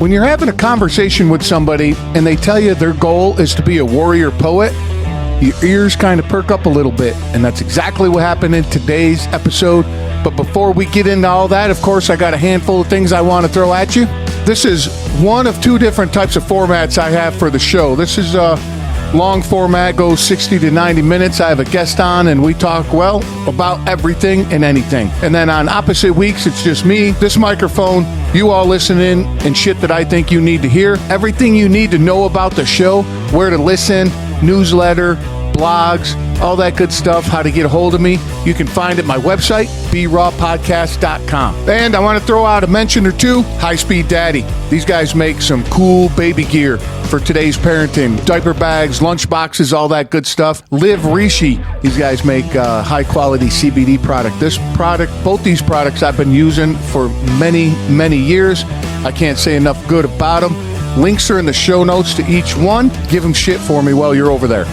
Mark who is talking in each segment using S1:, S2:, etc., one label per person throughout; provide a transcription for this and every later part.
S1: When you're having a conversation with somebody and they tell you their goal is to be a warrior poet, your ears kind of perk up a little bit. And that's exactly what happened in today's episode. But before we get into all that, of course, I got a handful of things I want to throw at you. This is one of two different types of formats I have for the show. This is a long format, goes 60 to 90 minutes. I have a guest on and we talk, well, about everything and anything. And then on opposite weeks, it's just me, this microphone, you all listening, and shit that I think you need to hear. Everything you need to know about the show, where to listen, newsletter, blogs, all that good stuff, how to get a hold of me. You can find it at my website, brawpodcast.com. And I want to throw out a mention or two, High Speed Daddy. These guys make some cool baby gear for today's parenting. Diaper bags, lunch boxes, all that good stuff. Live Rishi. These guys make high quality CBD product. This product, both these products I've been using for many, many years. I can't say enough good about them. Links are in the show notes to each one. Give them shit for me while you're over there.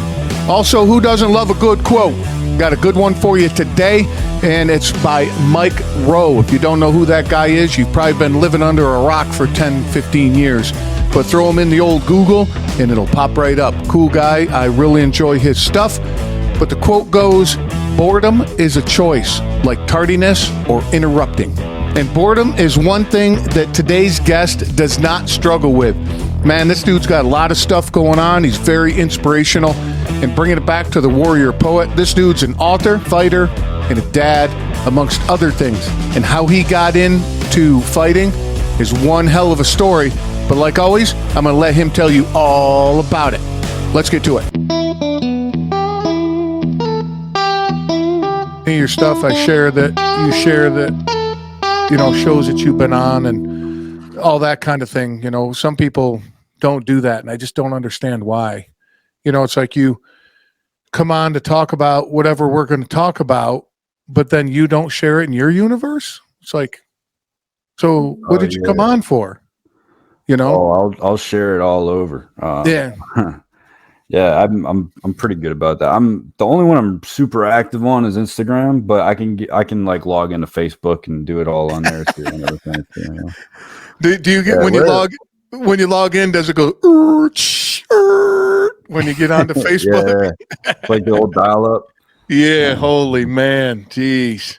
S1: Also, who doesn't love a good quote? Got a good one for you today, and it's by Mike Rowe. If you don't know who that guy is, you've probably been living under a rock for 10, 15 years. But throw him in the old Google, and it'll pop right up. Cool guy. I really enjoy his stuff. But the quote goes, boredom is a choice, like tardiness or interrupting. And boredom is one thing that today's guest does not struggle with. Man, this dude's got a lot of stuff going on. He's very inspirational. And bringing it back to the warrior poet, this dude's an author, fighter, and a dad, amongst other things. And how he got into fighting is one hell of a story. But like always, I'm going to let him tell you all about it. Let's get to it. Your stuff, I share that, you share that, you know, shows that you've been on and all that kind of thing. You know, some people don't do that, and I just don't understand why. You know, it's like you come on to talk about whatever we're going to talk about, but then you don't share it in your universe. It's like, so what did you come on for? You know?
S2: Oh, I'll share it all over.
S1: Yeah.
S2: Yeah, I'm pretty good about that. I'm the only one I'm super active on is Instagram, but I can like log into Facebook and do it all on there too and everything. You know?
S1: Do you get when you log in? Does it go when you get onto Facebook?
S2: Yeah, it's like the old dial-up.
S1: Yeah, holy man, jeez.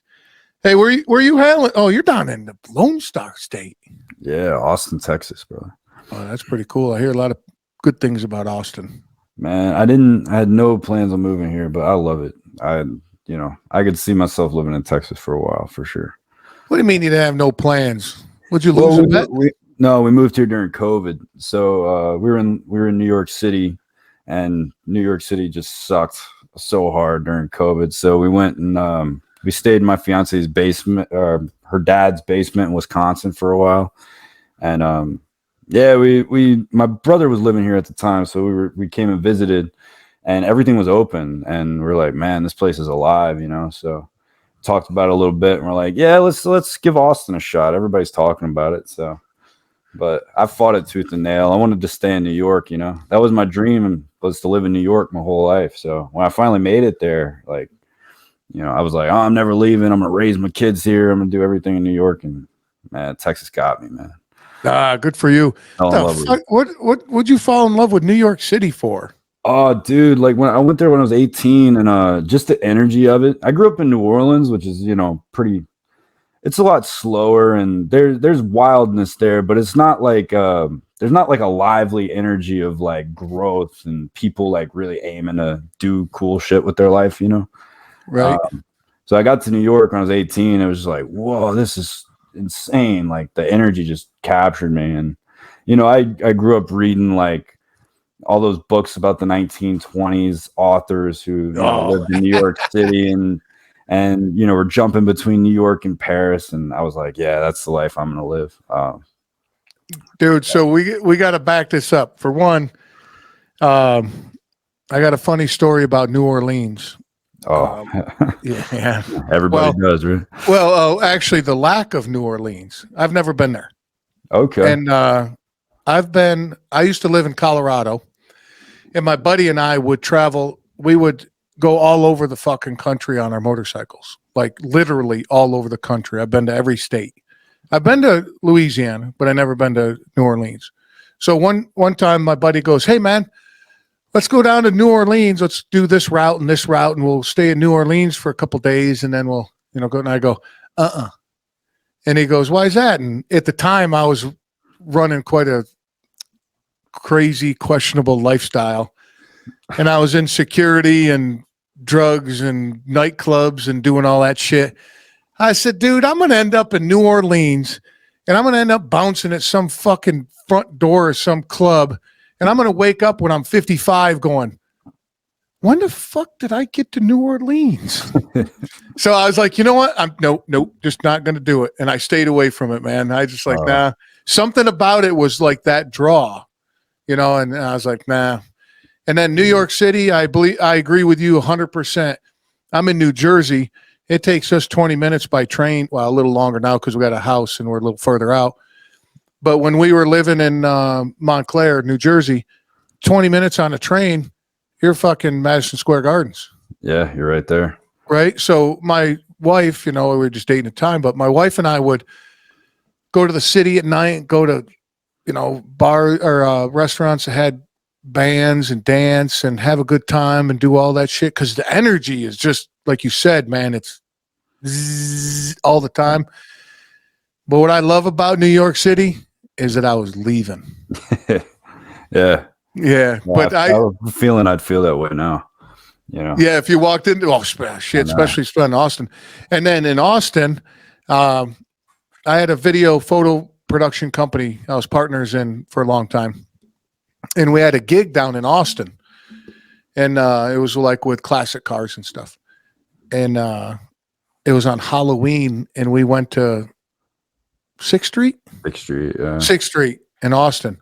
S1: Hey, where you hailing? Oh, you're down in the Lone Star State.
S2: Yeah, Austin, Texas, brother.
S1: Oh, that's pretty cool. I hear a lot of good things about Austin.
S2: Man, I had no plans on moving here, but I love it. I could see myself living in Texas for a while for sure.
S1: What do you mean you didn't have no plans? Would you lose a bet?
S2: No, we moved here during COVID. So we were in New York City, and New York City just sucked so hard during COVID. So we went and we stayed in my fiance's basement, her dad's basement in Wisconsin for a while, and yeah, my brother was living here at the time, so we came and visited, and everything was open, and we're like, man, this place is alive, you know. So talked about it a little bit, and we're like, yeah, let's give Austin a shot. Everybody's talking about it, so. But I fought it tooth and nail. I wanted to stay in New York, you know. That was my dream, was to live in New York my whole life. So when I finally made it there, like, you know, I was like, oh, I'm never leaving. I'm gonna raise my kids here. I'm gonna do everything in New York, and man, Texas got me, man.
S1: Good for you. What would you fall in love with New York City for?
S2: Oh, dude, like when I went there when I was 18, and just the energy of it. I grew up in New Orleans, which is, you know, it's a lot slower, and there's wildness there, but it's not like there's not like a lively energy of like growth and people like really aiming to do cool shit with their life, you know?
S1: Right.
S2: So I got to New York when I was 18. It was just like, whoa, this is insane. Like the energy just captured me. And you know, I grew up reading like all those books about the 1920s authors who lived in New York City and you know, we're jumping between New York and Paris, and I was like, yeah, that's the life I'm gonna live.
S1: Dude, so we got to back this up. For one, I got a funny story about New Orleans.
S2: Oh,
S1: yeah.
S2: Everybody does, right?
S1: Well, actually, the lack of New Orleans. I've never been there.
S2: Okay.
S1: And I used to live in Colorado, and my buddy and I would travel. We would go all over the fucking country on our motorcycles, like literally all over the country. I've been to every state. I've been to Louisiana, but I never been to New Orleans. So one time my buddy goes, "Hey man, let's go down to New Orleans. Let's do this route, and we'll stay in New Orleans for a couple days, and then we'll, go." And I go, And he goes, "Why is that?" And at the time, I was running quite a crazy, questionable lifestyle, and I was in security and drugs and nightclubs and doing all that shit. I said, "Dude, I'm going to end up in New Orleans, and I'm going to end up bouncing at some fucking front door of some club, and I'm going to wake up when I'm 55 going, when the fuck did I get to New Orleans?" So I was like, you know what? Nope, just not going to do it. And I stayed away from it, man. I just like, nah. Something about it was like that draw, and I was like, nah. And then New York City, I agree with you 100%. I'm in New Jersey. It takes us 20 minutes by train. Well, a little longer now because we got a house and we're a little further out. But when we were living in Montclair, New Jersey, 20 minutes on a train, you're fucking Madison Square Gardens.
S2: Yeah, you're right there.
S1: Right? So my wife, we were just dating at the time, but my wife and I would go to the city at night, go to, bar or restaurants that had bands and dance and have a good time and do all that shit. Cause the energy is just, like you said, man, it's all the time. But what I love about New York City is that I was leaving.
S2: Yeah.
S1: Yeah. But
S2: I was feeling I'd feel that way now.
S1: Yeah, if you walked into especially in Austin. And then in Austin, I had a video photo production company I was partners in for a long time. And we had a gig down in Austin. And it was like with classic cars and stuff. And it was on Halloween, and we went to 6th Street?
S2: 6th Street, yeah.
S1: 6th Street in Austin.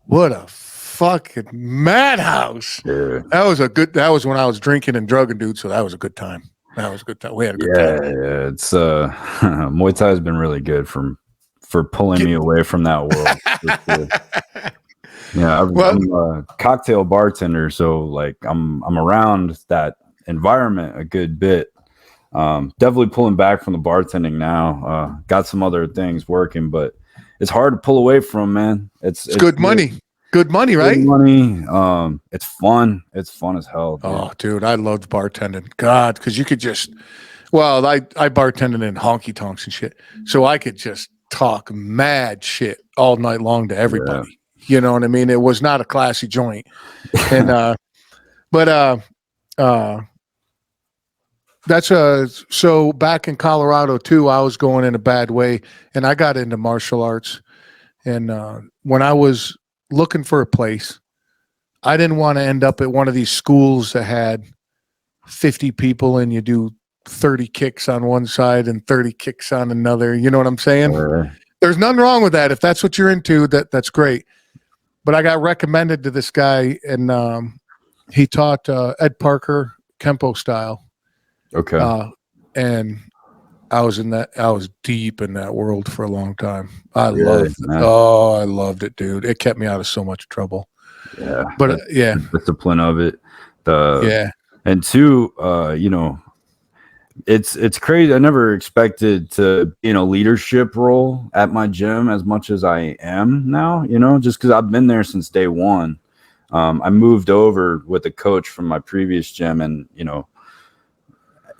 S1: What a fucking madhouse.
S2: Yeah.
S1: That was when I was drinking and drugging, dude, so that was a good time. We had a good time.
S2: Yeah, it's Muay Thai has been really good for pulling me away from that world. Yeah, I'm a cocktail bartender, so like I'm around that environment a good bit. Definitely pulling back from the bartending now. Got some other things working, but it's hard to pull away from, man. It's
S1: good money. Good money, right?
S2: Good money. It's fun. It's fun as hell. Dude.
S1: Oh, dude, I loved bartending. God, because you could just, I bartended in honky tonks and shit, so I could just talk mad shit all night long to everybody. Yeah. You know what I mean? It was not a classy joint, and so back in Colorado too, I was going in a bad way, and I got into martial arts, and when I was looking for a place, I didn't want to end up at one of these schools that had 50 people and you do 30 kicks on one side and 30 kicks on another. You know what I'm saying? There's nothing wrong with that. If that's what you're into, that's great. But I got recommended to this guy, and he taught Ed Parker Kempo style.
S2: Okay.
S1: And I was deep in that world for a long time. I loved it, dude. It kept me out of so much trouble.
S2: Yeah.
S1: But
S2: discipline of it. And two, it's crazy. I never expected to be in a leadership role at my gym as much as I am now, just because I've been there since day one. I moved over with a coach from my previous gym, and,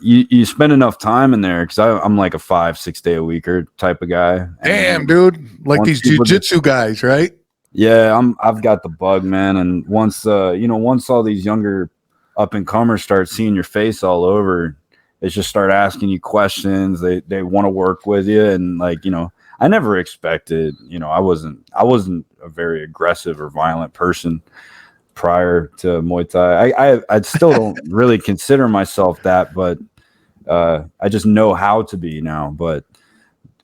S2: you spend enough time in there because I'm like a 5-6 day a weeker type of guy.
S1: Damn, dude. Like these jiu-jitsu guys, right?
S2: Yeah, I've got the bug, man. And once all these younger up and comers start seeing your face all over, they just start asking you questions. They want to work with you, and I never expected. I wasn't a very aggressive or violent person prior to Muay Thai. I still don't really consider myself that, but I just know how to be now. But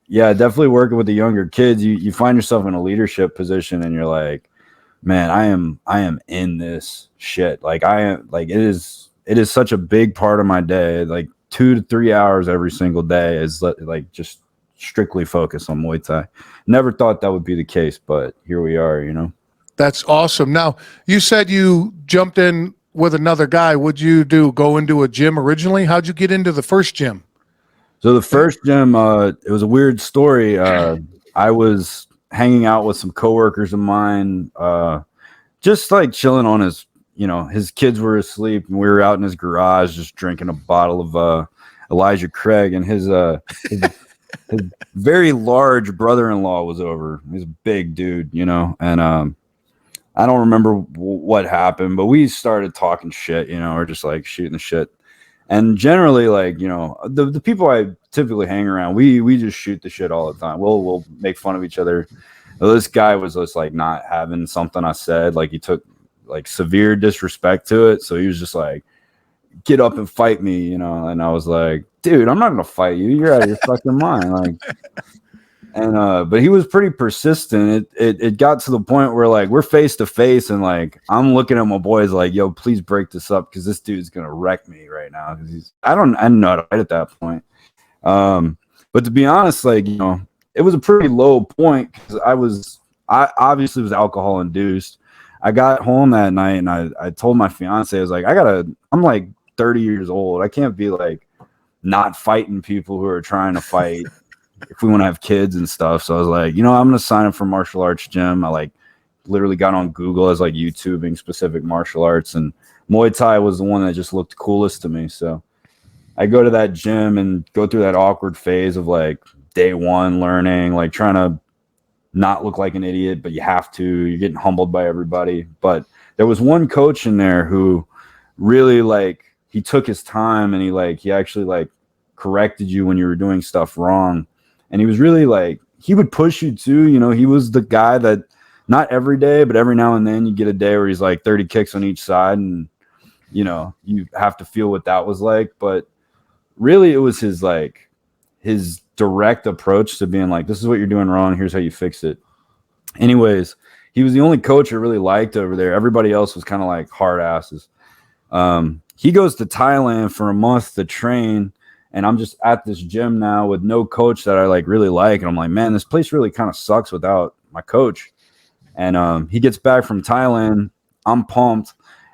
S2: yeah, definitely working with the younger kids, you find yourself in a leadership position, and you're like, man, I am in this shit. Like it is such a big part of my day. Like 2 to 3 hours every single day is like just strictly focused on Muay Thai. Never thought that would be the case, but here we are,
S1: That's awesome. Now, you said you jumped in with another guy. What'd you do? Go into a gym originally? How'd you get into the first gym?
S2: So the first gym, it was a weird story. I was hanging out with some coworkers of mine, just like chilling on his kids were asleep, and we were out in his garage just drinking a bottle of Elijah Craig, and his very large brother-in-law was over. He's a big dude, and I don't remember what happened, but we started talking shit, or just like shooting the shit. And generally, like, the people I typically hang around, we just shoot the shit all the time. We'll make fun of each other. Well, this guy was just like not having something I said. Like, he took like severe disrespect to it. So he was just like, get up and fight me, and I was like, dude, I'm not gonna fight you. You're out of your fucking mind. Like, and but he was pretty persistent. It got to the point where like we're face to face, and like I'm looking at my boys like, yo, please break this up, because this dude's gonna wreck me right now. Because I didn't know how to fight at that point. But to be honest, like, it was a pretty low point, because I obviously was alcohol induced. I got home that night and I told my fiance, I was like, I'm like 30 years old. I can't be like not fighting people who are trying to fight if we want to have kids and stuff. So I was like, I'm going to sign up for martial arts gym. I like literally got on Google as like YouTubing specific martial arts, and Muay Thai was the one that just looked coolest to me. So I go to that gym and go through that awkward phase of like day one learning, like trying to not look like an idiot, but you have to. You're getting humbled by everybody. But there was one coach in there who really like, he took his time, and he actually like corrected you when you were doing stuff wrong. And he was really like, he would push you too. He was the guy that not every day, but every now and then you get a day where he's like 30 kicks on each side, and you have to feel what that was like. But really it was his direct approach to being like, this is what you're doing wrong, here's how you fix it. Anyways, he was the only coach I really liked over there. Everybody else was kind of like hard asses. He goes to Thailand for a month to train, and I'm just at this gym now with no coach that I like really like, and I'm like, man, this place really kind of sucks without my coach. And he gets back from Thailand, I'm pumped.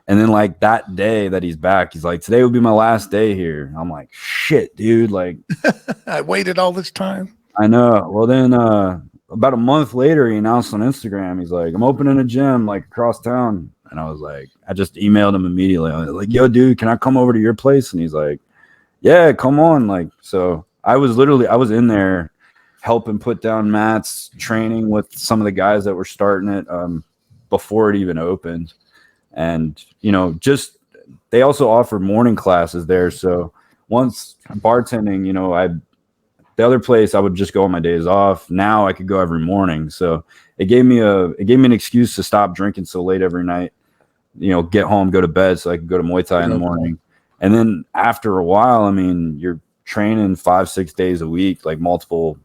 S2: And then like that day that he's back, he's like, today will be my last day here. I'm like, shit, dude. Like,
S1: I waited all this time.
S2: I know. Well, then about a month later, he announced on Instagram, he's like, I'm opening a gym like across town. And I was like, I just emailed him immediately. I was like, yo, dude, can I come over to your place? And he's like, yeah, come on. Like, so I was in there helping put down mats, training with some of the guys that were starting it before it even opened. And, just they also offer morning classes there. So once bartending, the other place I would just go on my days off. Now I could go every morning. So it gave me an excuse to stop drinking so late every night, get home, go to bed so I could go to Muay Thai in the morning. And then after a while, I mean, you're training 5-6 days a week, like multiple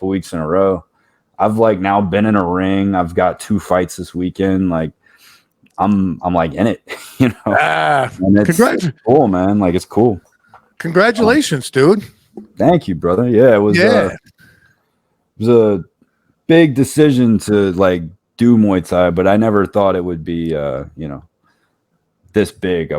S2: weeks in a row. I've like now been in a ring. I've got 2 fights this weekend. Like, I'm like in it, and it's cool, man. Like, it's cool.
S1: Congratulations, dude.
S2: Thank you, brother. Yeah, it was a big decision to like do Muay Thai, but I never thought it would be, this big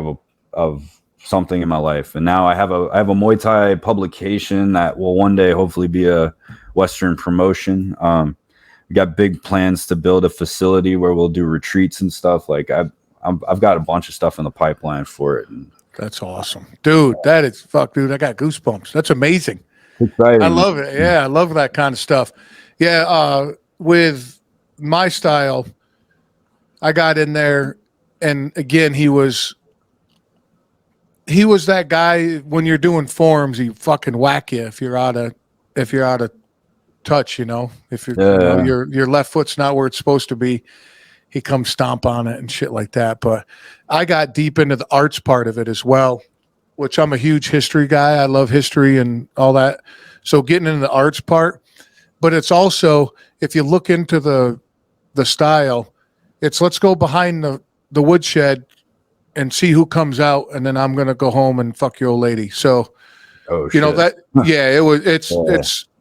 S2: of something in my life. And now I have a Muay Thai publication that will one day hopefully be a Western promotion. We got big plans to build a facility where we'll do retreats and stuff. Like I've got a bunch of stuff in the pipeline for it. And
S1: that's awesome, dude. That is dude. I got goosebumps. That's amazing.
S2: Exciting.
S1: I love it. Yeah, I love that kind of stuff. Yeah, with my style, I got in there, and again, he was that guy when you're doing forms, he fucking whack you if you're out of touch, if your left foot's not where it's supposed to be, he comes stomp on it and shit like that. But I got deep into the arts part of it as well, which I'm a huge history guy. I love history and all that. So getting into the arts part, but it's also, if you look into the style, it's let's go behind the woodshed and see who comes out, and then I'm gonna go home and fuck your old lady. So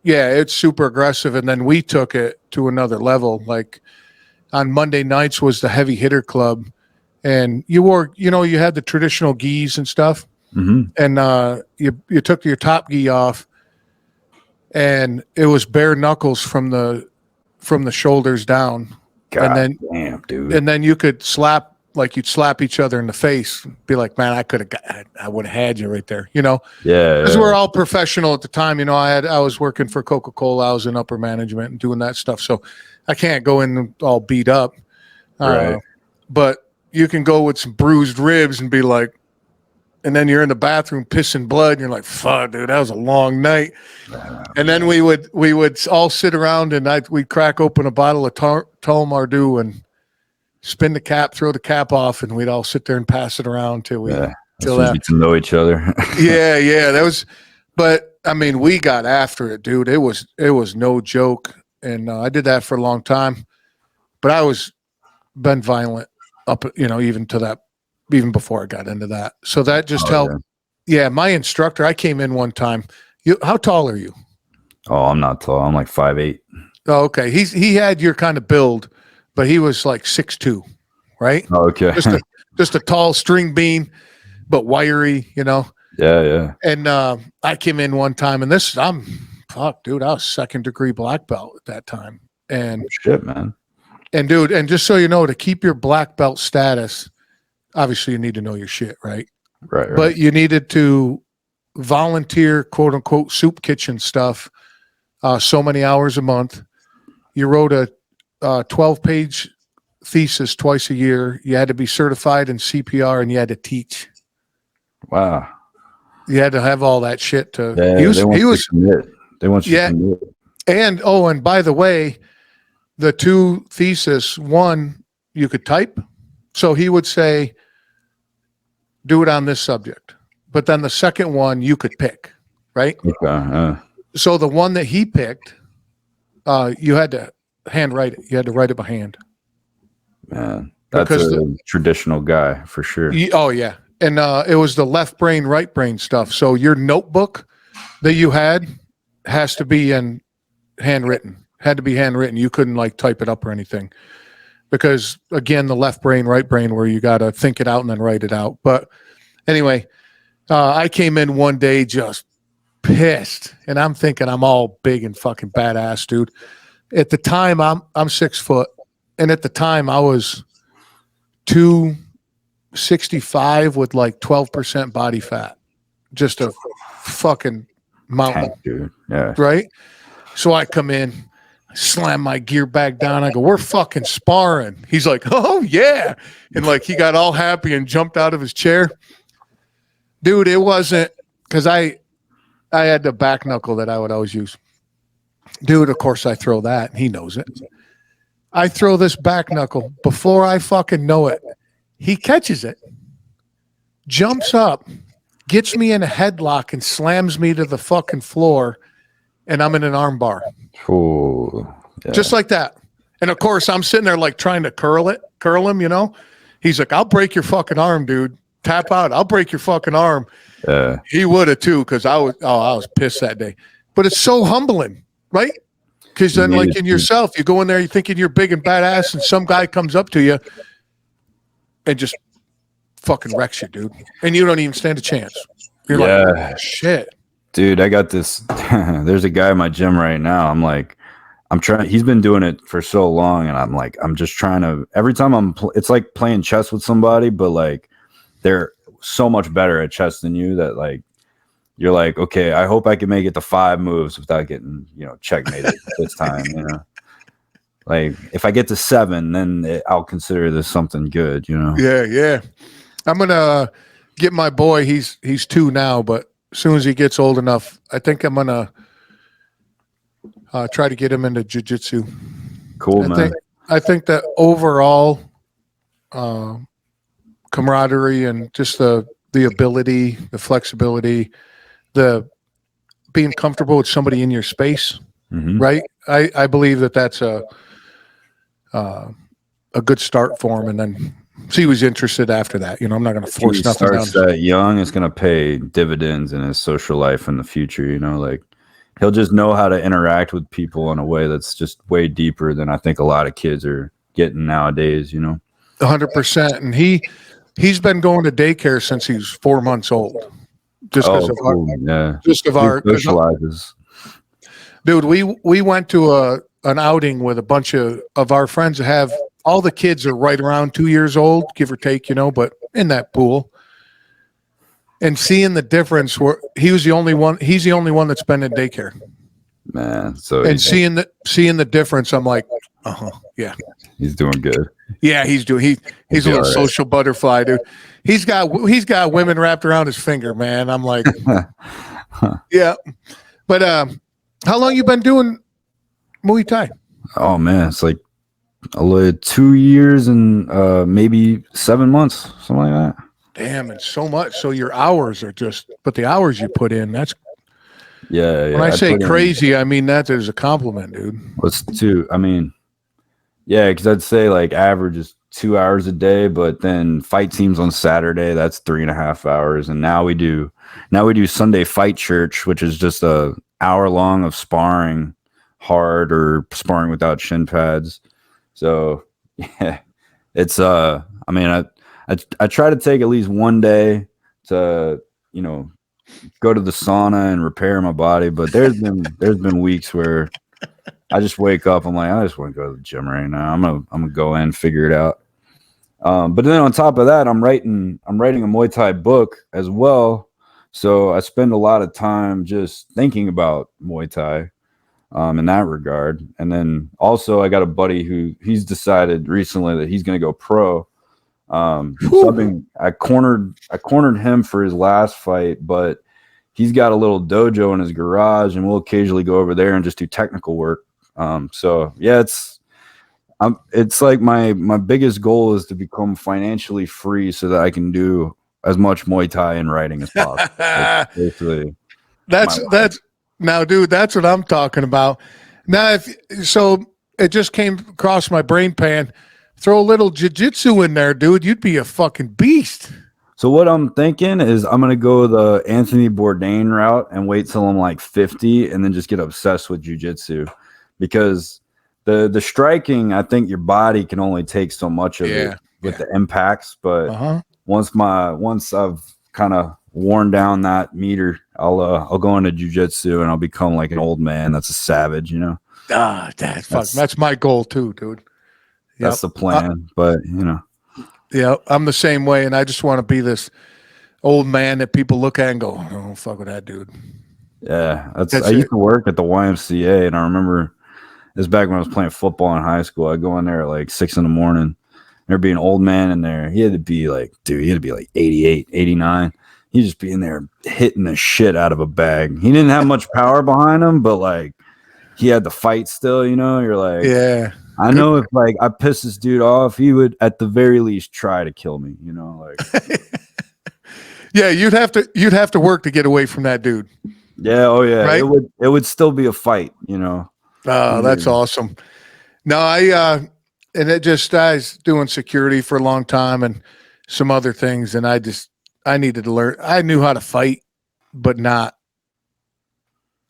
S1: it's super aggressive. And then we took it to another level. Like on Monday nights was the heavy hitter club, and you wore, you had the traditional gis and stuff.
S2: Mm-hmm.
S1: And you took your top gi off, and it was bare knuckles from the shoulders down.
S2: God
S1: and then
S2: damn, dude.
S1: and then you could slap, like you'd slap each other in the face, be like, man, I would have had you right there,
S2: Yeah,
S1: because
S2: yeah.
S1: we're all professional at the time. I was working for Coca-Cola. I was in upper management and doing that stuff, so I can't go in all beat up.
S2: Right.
S1: But you can go with some bruised ribs and be like, and then you're in the bathroom pissing blood, and you're like, fuck, dude, that was a long night. And then we would all sit around, and we'd crack open a bottle of Tulmardu and spin the cap, throw the cap off, and we'd all sit there and pass it around till
S2: As
S1: till
S2: soon as
S1: that.
S2: you get to know each other.
S1: Yeah, that was. But I mean, we got after it, dude. It was no joke, and I did that for a long time. But I was been violent up, even to that, even before I got into that. So that just helped. Yeah, my instructor, I came in one time. How tall are you?
S2: Oh, I'm not tall. I'm like 5'8".
S1: Oh, okay. He had your kind of build, but he was like 6'2", right?
S2: Oh, okay.
S1: Just a tall string bean, but wiry,
S2: Yeah.
S1: And I came in one time, and dude, I was 2nd degree black belt at that time. And
S2: shit, man.
S1: And dude, and just so you know, to keep your black belt status, obviously you need to know your shit, right?
S2: Right.
S1: But you needed to volunteer, quote unquote, soup kitchen stuff, so many hours a month. You wrote a 12-page thesis twice a year. You had to be certified in CPR, and you had to teach.
S2: Wow.
S1: You had to have all that shit to.
S2: Yeah, they want you to commit. They want you to commit.
S1: And by the way, the 2 thesis, one you could type. So he would say, do it on this subject. But then the second one you could pick, right?
S2: Okay.
S1: So the one that he picked, you had to handwrite it. You had to write it by hand.
S2: Man, that's a traditional guy for sure.
S1: Oh, yeah. And it was the left brain, right brain stuff. So your notebook that you had has to be handwritten. Had to be handwritten. You couldn't type it up or anything, because again, the left brain, right brain, where you got to think it out and then write it out. But anyway, I came in one day just pissed, and I'm thinking I'm all big and fucking badass, dude. At the time, I'm 6 foot, and at the time I was 265 with 12% body fat, just a fucking mountain,
S2: Tank, dude. Yeah.
S1: Right. So I come in, slam my gear back down. I go, we're fucking sparring. He's like, oh yeah. And he got all happy and jumped out of his chair. Dude, it wasn't, because I had the back knuckle that I would always use. Dude, of course I throw that, and he knows it. I throw this back knuckle. Before I fucking know it, he catches it, jumps up, gets me in a headlock, and slams me to the fucking floor, and I'm in an arm bar.
S2: Ooh, yeah.
S1: Just like that. And of course, I'm sitting there trying to curl him, He's like, I'll break your fucking arm, dude. Tap out. I'll break your fucking arm.
S2: Yeah.
S1: He would have too, because I was pissed that day. But it's so humbling, right? Because then, in yourself, you go in there, you're thinking you're big and badass, and some guy comes up to you and just fucking wrecks you, dude. And you don't even stand a chance. You're like, oh, shit.
S2: Dude, I got this. There's a guy in my gym right now. I'm trying. He's been doing it for so long, and I'm just trying to. Every time it's like playing chess with somebody, but they're so much better at chess than you that you're like, okay, I hope I can make it to 5 moves without getting checkmated this time. If I get to 7, then I'll consider this something good.
S1: Yeah. I'm gonna get my boy. He's 2 now, but as soon as he gets old enough, I think I'm gonna try to get him into jiu-jitsu.
S2: Cool, man.
S1: I think that overall camaraderie and just the ability, the flexibility, the being comfortable with somebody in your space, right? I believe that's a good start for him, and then see who's interested after that. I'm not going to force nothing down.
S2: That young is going to pay dividends in his social life in the future. He'll just know how to interact with people in a way that's just way deeper than I think a lot of kids are getting nowadays.
S1: 100%. And he's been going to daycare since he was 4 months old. Just because of our socializes. Dude, we went to an outing with a bunch of our friends that have all the kids are right around 2 years old, give or take, but in that pool. And seeing the difference where he's the only one that's been in daycare.
S2: Man, so
S1: and seeing the difference, I'm like, yeah.
S2: He's doing good.
S1: Yeah, he's a little social butterfly, dude. He's got women wrapped around his finger, man. I'm like, yeah. But how long you been doing Muay Thai?
S2: Oh man, it's like 2 years and maybe 7 months, something like that.
S1: Damn, it's so much. So your hours are but the hours you put in, that's
S2: yeah.
S1: When I say crazy, I mean that is a compliment, dude.
S2: What's yeah, because I'd say like average is 2 hours a day, but then fight teams on Saturday, that's 3.5 hours. And now we do Sunday Fight Church, which is just a hour long of sparring hard or sparring without shin pads. So yeah, it's I try to take at least one day to go to the sauna and repair my body, but there's been weeks where I just wake up, I'm like, I just want to go to the gym right now. I'm gonna go in, figure it out. But then on top of that, I'm writing a Muay Thai book as well. So I spend a lot of time just thinking about Muay Thai in that regard. And then also I got a buddy he's decided recently that he's gonna go pro. So I cornered him for his last fight, but he's got a little dojo in his garage, and we'll occasionally go over there and just do technical work. So yeah, it's like my biggest goal is to become financially free so that I can do as much Muay Thai and writing as possible. Basically,
S1: that's now, dude. That's what I'm talking about. Now, so it just came across my brain pan. Throw a little jiu-jitsu in there, dude. You'd be a fucking beast.
S2: So what I'm thinking is I'm going to go the Anthony Bourdain route and wait till I'm like 50 and then just get obsessed with jiu-jitsu, because the striking, I think your body can only take so much of it with the impacts. But once I've kind of worn down that meter, I'll go into jiu-jitsu and I'll become like an old man that's a savage,
S1: That's my goal too, dude.
S2: That's the plan, but
S1: yeah, I'm the same way, and I just want to be this old man that people look at and go, "Oh, fuck with that dude."
S2: Yeah, I used to work at the YMCA, and I remember this back when I was playing football in high school. I'd go in there at like 6 a.m. There'd be an old man in there. He had to be like 88, 89. He'd just be in there hitting the shit out of a bag. He didn't have much power behind him, but like he had the fight still. You're like,
S1: yeah.
S2: I know if like I piss this dude off, he would at the very least try to kill me, like.
S1: Yeah, you'd have to work to get away from that dude.
S2: Yeah, oh yeah.
S1: Right?
S2: It would still be a fight, Oh,
S1: that's awesome. No, I was doing security for a long time and some other things, and I needed to learn. I knew how to fight, but not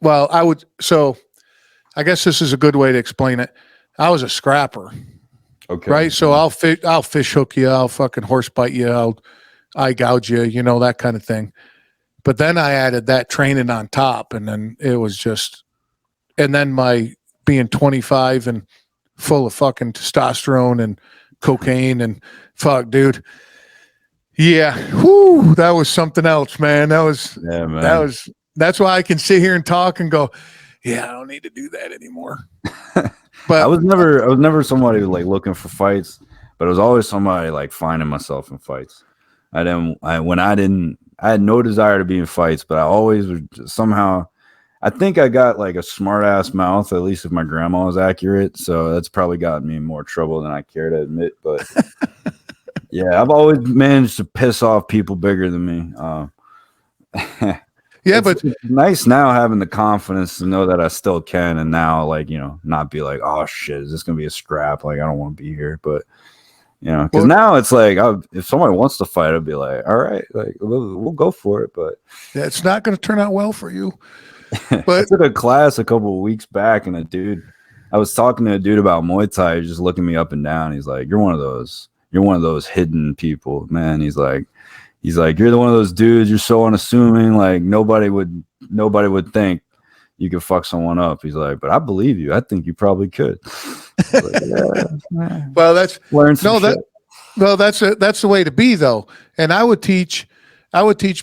S1: well, I guess this is a good way to explain it. I was a scrapper.
S2: Okay.
S1: Right. So I'll fish hook you. I'll fucking horse bite you. I'll eye gouge you, that kind of thing. But then I added that training on top, and then it was and then my being 25 and full of fucking testosterone and cocaine and fuck, dude. Yeah. Whoo. That was something else, man. That's why I can sit here and talk and go, yeah, I don't need to do that anymore. But
S2: I was never somebody like looking for fights, but it was always somebody like finding myself in fights. I had no desire to be in fights, but I always was somehow. I think I got like a smart ass mouth, at least if my grandma was accurate. So that's probably gotten me in more trouble than I care to admit. But yeah, I've always managed to piss off people bigger than me.
S1: Yeah, but
S2: it's nice now having the confidence to know that I still can, and now like not be like, oh shit, is this gonna be a scrap? Like I don't want to be here, but because now it's like if somebody wants to fight, I'd be like, all right, like we'll go for it. But
S1: yeah, it's not going to turn out well for you. But
S2: I took a class a couple of weeks back, and I was talking to a dude about Muay Thai, just looking me up and down. He's like, you're one of those hidden people, man. He's like, you're the one of those dudes. You're so unassuming. Like nobody would think, you could fuck someone up. He's like, but I believe you. I think you probably could. Like, yeah,
S1: Well, that's
S2: learn some
S1: no,
S2: shit.
S1: that's the way to be though. And I would teach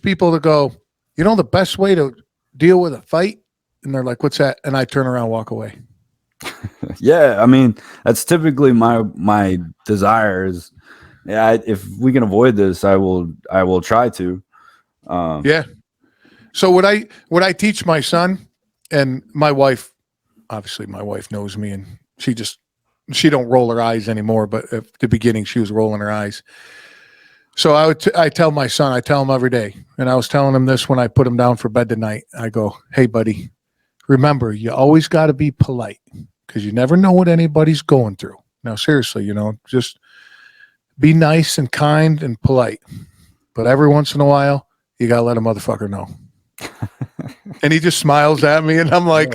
S1: people to go, the best way to deal with a fight, and they're like, what's that? And I turn around, walk away.
S2: Yeah, I mean, that's typically my desire is, yeah, if we can avoid this, I will try to.
S1: Yeah. So what I teach my son, and my wife, obviously my wife knows me, and she don't roll her eyes anymore, but at the beginning she was rolling her eyes. So I tell my son, I tell him every day, and I was telling him this when I put him down for bed tonight. I go, hey buddy, remember, you always got to be polite, because you never know what anybody's going through. Now, seriously, just be nice and kind and polite. But every once in a while, you got to let a motherfucker know. And he just smiles at me, and I'm like,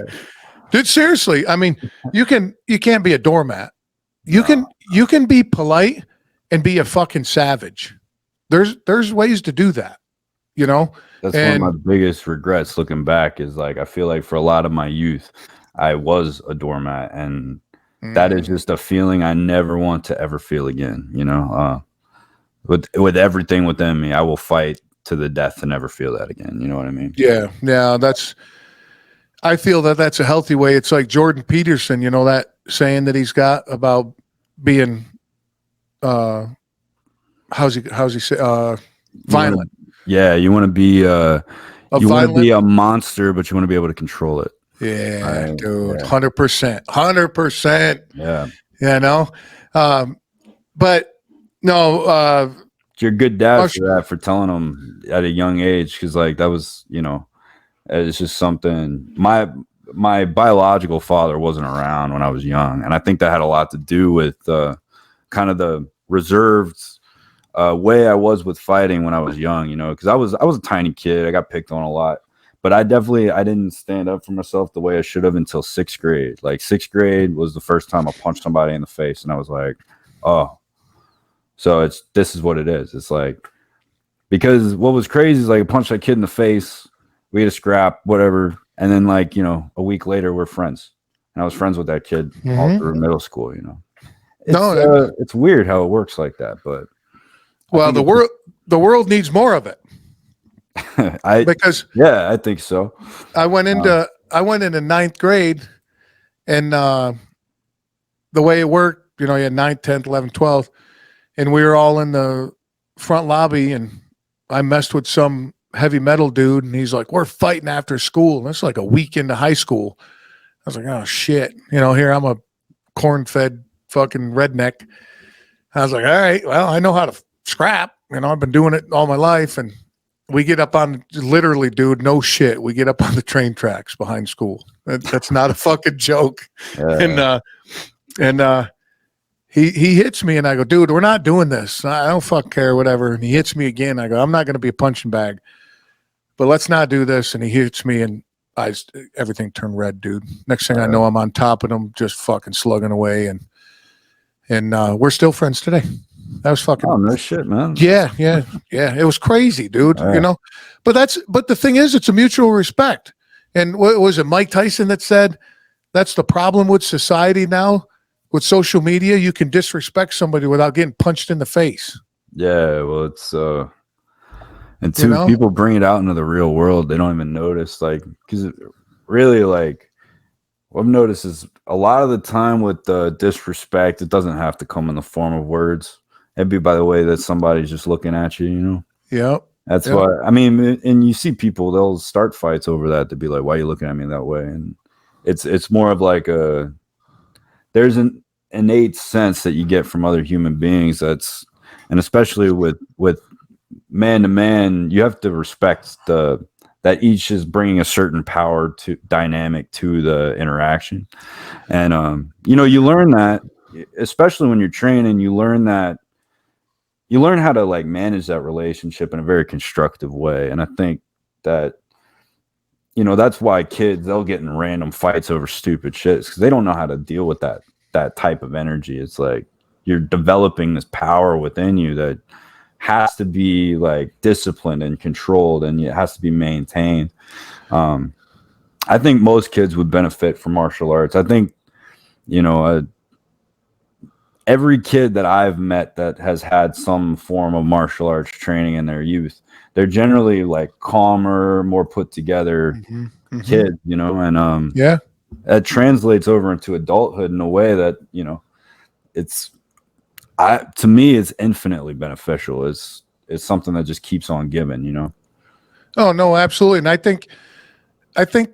S1: dude, seriously. I mean, you can't be a doormat. You can be polite and be a fucking savage. There's ways to do that,
S2: That's one of my biggest regrets looking back is like, I feel like for a lot of my youth, I was a doormat, and that is just a feeling I never want to ever feel again. With everything within me, I will fight to the death to never feel that again. You know what I mean?
S1: Yeah. I feel that that's a healthy way. It's like Jordan Peterson, that saying that he's got about being, how's he say, violent.
S2: You want to be, you want to be a monster, but you want to be able to control it.
S1: Yeah, dude, 100%.
S2: Yeah.
S1: But no,
S2: you're a good dad for that, for telling them at a young age, because like that was, it's just something. My biological father wasn't around when I was young, and I think that had a lot to do with kind of the reserved way I was with fighting when I was young. Because I was a tiny kid. I got picked on a lot. But I didn't stand up for myself the way I should have until 6th grade. Like 6th grade was the first time I punched somebody in the face, and I was like, oh, so this is what it is. It's like, because what was crazy is like I punched that kid in the face, we had a scrap, whatever, and then like, a week later we're friends. And I was friends with that kid all through middle school, It's weird how it works like that, but
S1: the world needs more of it.
S2: I think so.
S1: I went into 9th grade, and the way it worked, you had 9th, 10th, 11th, 12th, and we were all in the front lobby, and I messed with some heavy metal dude, and he's like, we're fighting after school. And that's like a week into high school. I was like, oh shit. Here I'm a corn-fed fucking redneck. I was like, all right, well, I know how to scrap. I've been doing it all my life. And we get up on, literally, dude, no shit. We get up on the train tracks behind school. That's not a fucking joke. And he hits me, and I go, dude, we're not doing this. I don't fuck care, whatever. And he hits me again. I go, I'm not going to be a punching bag, but let's not do this. And he hits me, and everything turned red, dude. Next thing I know, I'm on top of him, just fucking slugging away. And we're still friends today. That was fucking.
S2: Oh, no shit, man.
S1: Yeah. It was crazy, dude. But the thing is, it's a mutual respect. And what was it, Mike Tyson that said that's the problem with society now? With social media, you can disrespect somebody without getting punched in the face.
S2: Yeah, well, it's and two, people bring it out into the real world. They don't even notice, like, because really, like, what I've noticed is a lot of the time with disrespect, it doesn't have to come in the form of words. It'd be by the way that somebody's just looking at you,
S1: Yep.
S2: That's why, I mean, and you see people, they'll start fights over that, to be like, why are you looking at me that way? And it's more of like there's an innate sense that you get from other human beings, and especially with man to man, you have to respect that each is bringing a certain power to dynamic to the interaction. And you learn that, especially when you're training, you learn how to like manage that relationship in a very constructive way. And I think that that's why kids, they'll get in random fights over stupid shit, because they don't know how to deal with that type of energy. It's like you're developing this power within you that has to be like disciplined and controlled, and it has to be maintained. I think most kids would benefit from martial arts. I think, you know, every kid that I've met that has had some form of martial arts training in their youth, they're generally like calmer, more put together kids, you know, and
S1: Yeah.
S2: that translates over into adulthood in a way that, you know, to me, it's infinitely beneficial. It's something that just keeps on giving, you know?
S1: Oh no, absolutely. And I think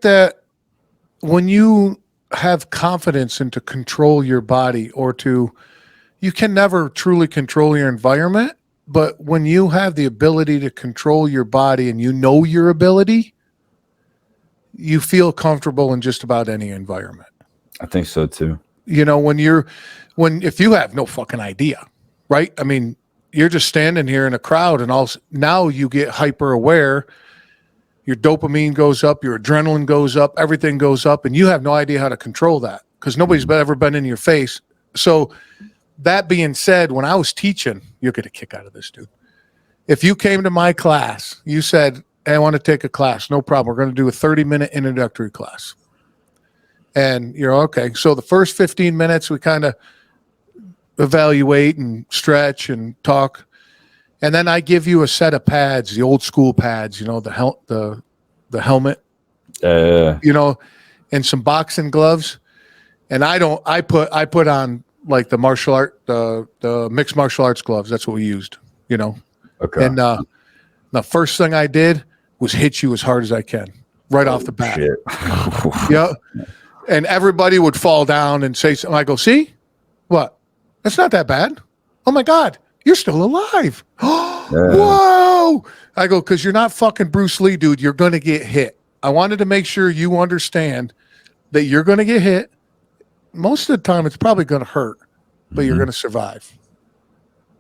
S1: that when you have confidence and to control your body you can never truly control your environment, but when you have the ability to control your body and you know your ability, you feel comfortable in just about any environment.
S2: I think so too.
S1: You know, if you have no fucking idea, right? I mean, you're just standing here in a crowd and now you get hyper aware. Your dopamine goes up, your adrenaline goes up, everything goes up, and you have no idea how to control that because nobody's ever been in your face. So that being said, when I was teaching, you'll get a kick out of this, dude. If you came to my class, you said, hey, I want to take a class. No problem. We're going to do a 30-minute introductory class. And you're okay. So the first 15 minutes, we kind of evaluate and stretch and talk. And then I give you a set of pads, the old school pads, you know, the helmet, you know, and some boxing gloves. And I put on like the the mixed martial arts gloves. That's what we used, you know.
S2: Okay.
S1: And the first thing I did was hit you as hard as I can right off the bat.
S2: Shit.
S1: Yeah. And everybody would fall down and say something. I go, see? What? That's not that bad. Oh my God, you're still alive. Whoa. I go, because you're not fucking Bruce Lee, dude. You're going to get hit. I wanted to make sure you understand that you're going to get hit. Most of the time, it's probably going to hurt, but you're going to survive.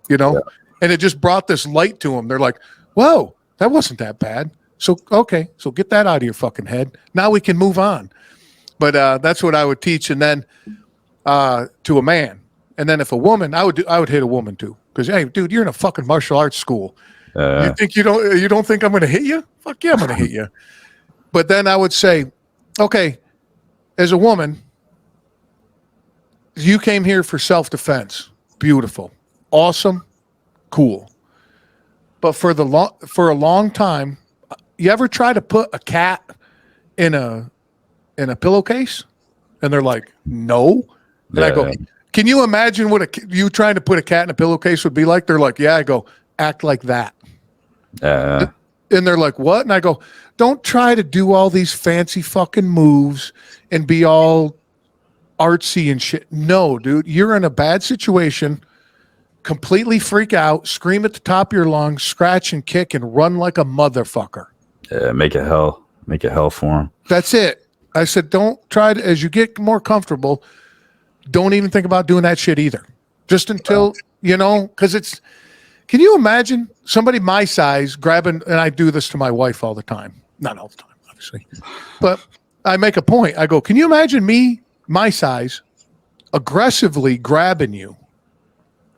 S1: You know? Yeah. And it just brought this light to them. They're like, whoa, that wasn't that bad. So, okay, so get that out of your fucking head. Now we can move on. But that's what I would teach. And then to a man. And then if a woman, I would hit a woman too. Because, hey, dude, you're in a fucking martial arts school. You think you don't think I'm going to hit you? Fuck yeah, I'm going to hit you. But then I would say, okay, as a woman, you came here for self-defense. Beautiful. Awesome. Cool. But for a long time, you ever try to put a cat in a pillowcase? And they're like, no. And I go, can you imagine what you trying to put a cat in a pillowcase would be like? They're like, yeah. I go, act like that. And they're like, what? And I go, don't try to do all these fancy fucking moves and be all artsy and shit. No, dude, you're in a bad situation. Completely freak out, scream at the top of your lungs, scratch and kick, and run like a motherfucker.
S2: Yeah, make it hell for him.
S1: That's it. I said, don't try to, as you get more comfortable, don't even think about doing that shit either. Just until, you know, because can you imagine somebody my size grabbing, and I do this to my wife all the time. Not all the time, obviously. But I make a point. I go, can you imagine me, my size, aggressively grabbing you?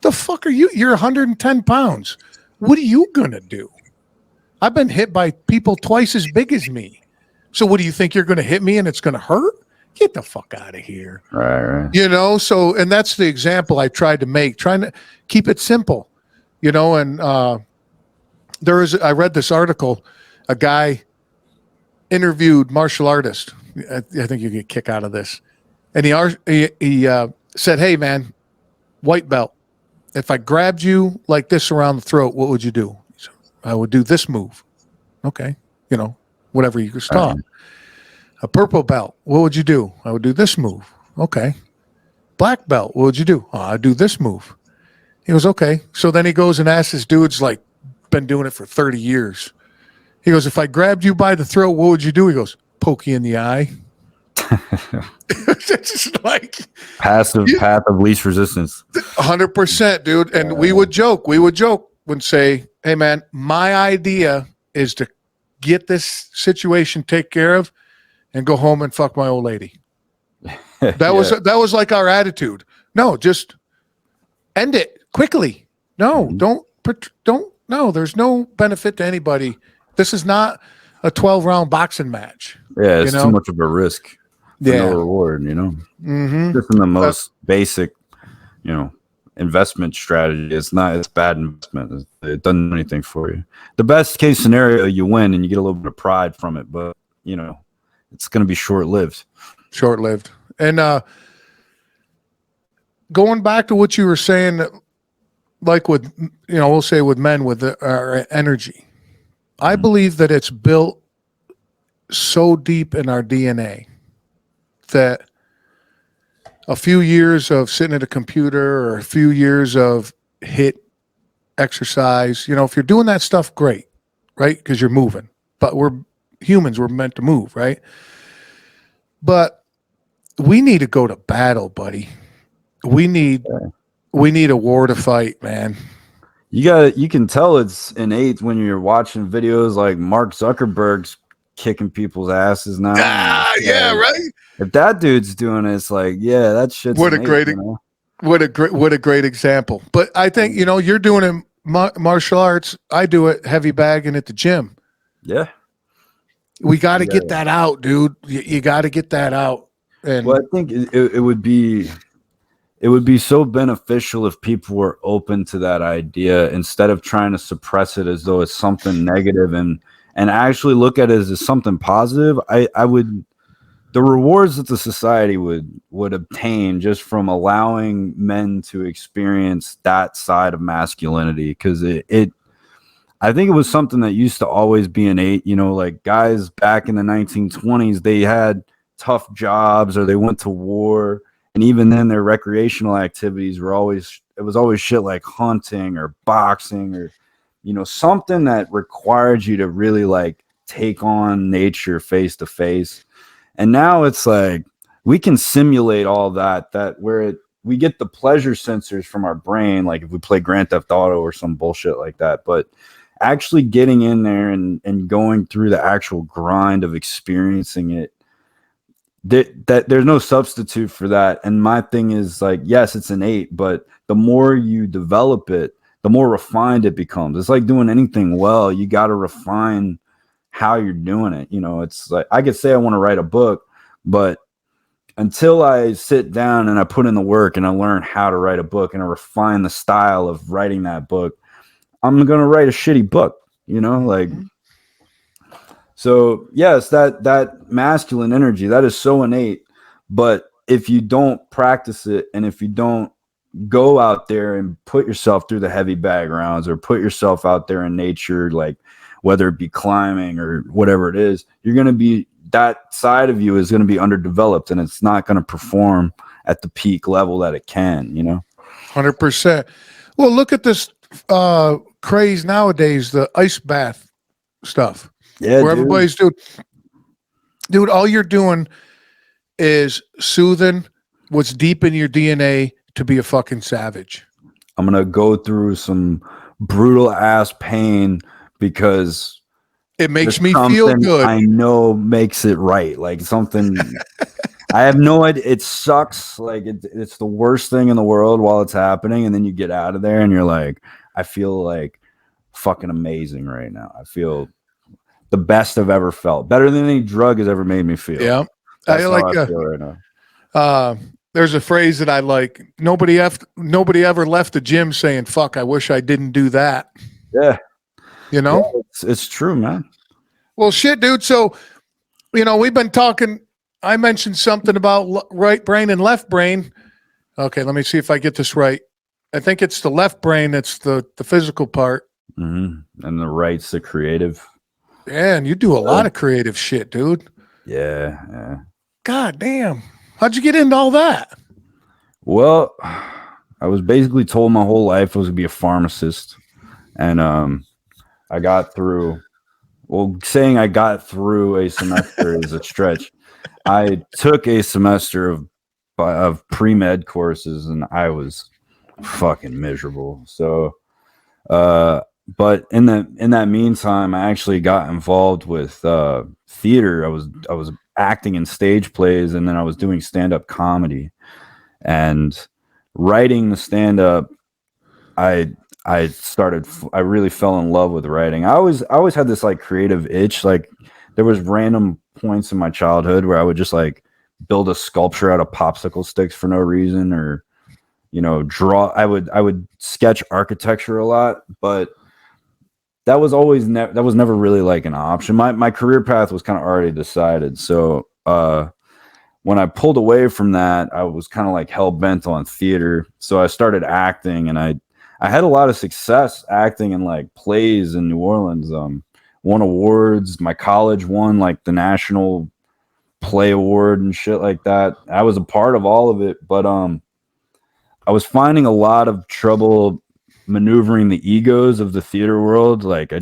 S1: The fuck are you? You're 110 pounds. What are you going to do? I've been hit by people twice as big as me. So what do you think? You're going to hit me and it's going to hurt? Get the fuck out of here.
S2: Right.
S1: You know, so, and that's the example I tried to make, trying to keep it simple, you know, and I read this article, a guy interviewed martial artist. I think you get a kick out of this. And he said, hey man, white belt, if I grabbed you like this around the throat, what would you do? He said, I would do this move. Okay. You know, whatever you stop. A purple belt, what would you do? I would do this move. Okay. Black belt, what would you do? Oh, I'd do this move. He goes, okay. So then he goes and asks this dude's like been doing it for 30 years. He goes, if I grabbed you by the throat, what would you do? He goes, poke you in the eye. It's just like
S2: path of least resistance.
S1: 100%, dude. And we would joke and say, hey man, my idea is to get this situation taken care of and go home and fuck my old lady. That was like our attitude. No, just end it quickly. No, don't. No, there's no benefit to anybody. This is not a 12-round boxing match.
S2: Yeah,
S1: You
S2: it's too
S1: know?
S2: much of a risk for no reward, you know.
S1: Mm-hmm.
S2: Just in the most basic, you know, investment strategy. It's bad investment. It doesn't do anything for you. The best case scenario, you win and you get a little bit of pride from it, but you know, it's going to be short-lived.
S1: Short-lived. And going back to what you were saying, like with, you know, we'll say with men with our energy, I believe that it's built so deep in our DNA that a few years of sitting at a computer or a few years of hit exercise, you know, if you're doing that stuff, great, right? Because you're moving. But we're humans, we're meant to move, right? But we need to go to battle, buddy. We need a war to fight, man.
S2: You can tell it's innate when you're watching videos like Mark Zuckerberg's kicking people's asses now.
S1: Yeah, right.
S2: If that dude's doing it, it's like, yeah, that shit's
S1: What a
S2: innate,
S1: great,
S2: you know?
S1: what a great example. But I think, you know, you're doing it martial arts. I do it heavy bagging at the gym.
S2: Yeah.
S1: We got to get that out, dude. You got to get that out. And
S2: well, I think it would be so beneficial if people were open to that idea instead of trying to suppress it as though it's something negative and actually look at it as something positive. I would, the rewards that the society would obtain just from allowing men to experience that side of masculinity, because I think it was something that used to always be innate. You know, like guys back in the 1920s, they had tough jobs or they went to war, and even then their recreational activities were always shit like hunting or boxing or, you know, something that required you to really like take on nature face to face. And now it's like we can simulate all that where we get the pleasure sensors from our brain, like if we play Grand Theft Auto or some bullshit like that. But actually getting in there and going through the actual grind of experiencing it, that there's no substitute for that. And my thing is like, yes, it's innate, but the more you develop it, the more refined it becomes. It's like doing anything well. You got to refine how you're doing it. You know, it's like I could say I want to write a book, but until I sit down and I put in the work and I learn how to write a book and I refine the style of writing that book, I'm going to write a shitty book, you know, like. So yes, that masculine energy, that is so innate, but if you don't practice it and if you don't go out there and put yourself through the heavy bag rounds or put yourself out there in nature, like whether it be climbing or whatever it is, you're going to be, that side of you is going to be underdeveloped and it's not going to perform at the peak level that it can, you know?
S1: 100%. Well, look at this craze nowadays, the ice bath stuff.
S2: Yeah,
S1: where
S2: dude.
S1: everybody's dude, all you're doing is soothing what's deep in your DNA to be a fucking savage.
S2: I'm going to go through some brutal ass pain because
S1: it makes me feel good.
S2: I know makes it right. Like something I have no idea. It sucks. Like it's the worst thing in the world while it's happening. And then you get out of there and you're like, I feel like fucking amazing right now. I feel the best I've ever felt. Better than any drug has ever made me feel.
S1: Yeah.
S2: That's how I feel right now.
S1: There's a phrase that I like. Nobody ever left the gym saying, fuck, I wish I didn't do that.
S2: Yeah.
S1: You know?
S2: Yeah, it's true, man.
S1: Well, shit, dude. So, you know, we've been talking. I mentioned something about right brain and left brain. Okay, let me see if I get this right. I think it's the left brain that's the physical part.
S2: Mm-hmm. And the right's the creative.
S1: Yeah, and you do a lot of creative shit, dude.
S2: Yeah.
S1: God damn. How'd you get into all that?
S2: Well, I was basically told my whole life I was going to be a pharmacist. And I got through, saying I got through a semester is a stretch. I took a semester of pre-med courses and I was fucking miserable. So, but in that meantime, I actually got involved with theater. I was acting in stage plays, and then I was doing stand-up comedy and writing the stand-up. I I really fell in love with writing. I always had this like creative itch. Like there was random points in my childhood where I would just like build a sculpture out of popsicle sticks for no reason, or draw. I would sketch architecture a lot, but that was that was never really like an option. My career path was kind of already decided. So when I pulled away from that, I was kind of like hell bent on theater. So I started acting, and I had a lot of success acting in like plays in New Orleans. Won awards. My college won like the national play award and shit like that. I was a part of all of it, but I was finding a lot of trouble maneuvering the egos of the theater world. Like a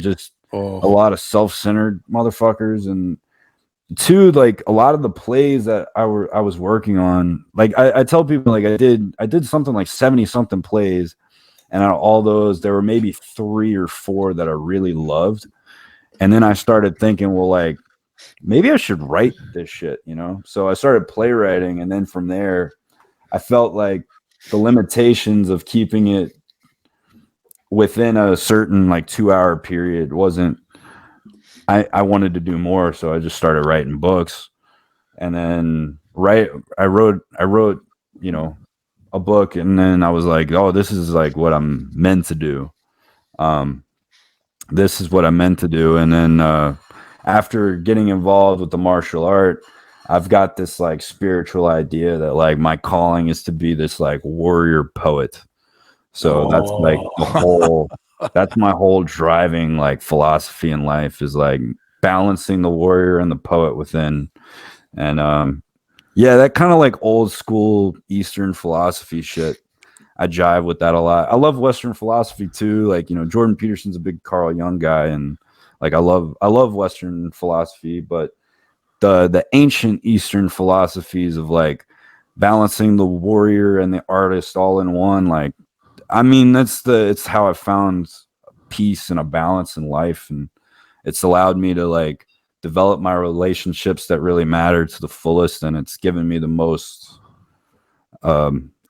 S2: lot of self-centered motherfuckers, and two, like a lot of the plays that I was working on. Like I tell people, like I did something like 70 something plays, and out of all those, there were maybe 3 or 4 that I really loved. And then I started thinking, well, like maybe I should write this shit, So I started playwriting, and then from there, I felt like the limitations of keeping it within a certain like 2-hour period wasn't. I wanted to do more, so I just started writing books, and then I wrote a book, and then I was like, oh, this is like what I'm meant to do. This is what I'm meant to do, and then after getting involved with the martial art, I've got this like spiritual idea that like my calling is to be this like warrior poet. So that's like that's my whole driving like philosophy in life, is like balancing the warrior and the poet within. And yeah, that kind of like old school Eastern philosophy shit. I jive with that a lot. I love Western philosophy too. Like, Jordan Peterson's a big Carl Jung guy, and like I love Western philosophy, but the ancient Eastern philosophies of like balancing the warrior and the artist all in one, like I mean, it's how I found peace and a balance in life, and it's allowed me to like develop my relationships that really matter to the fullest, and it's given me the most.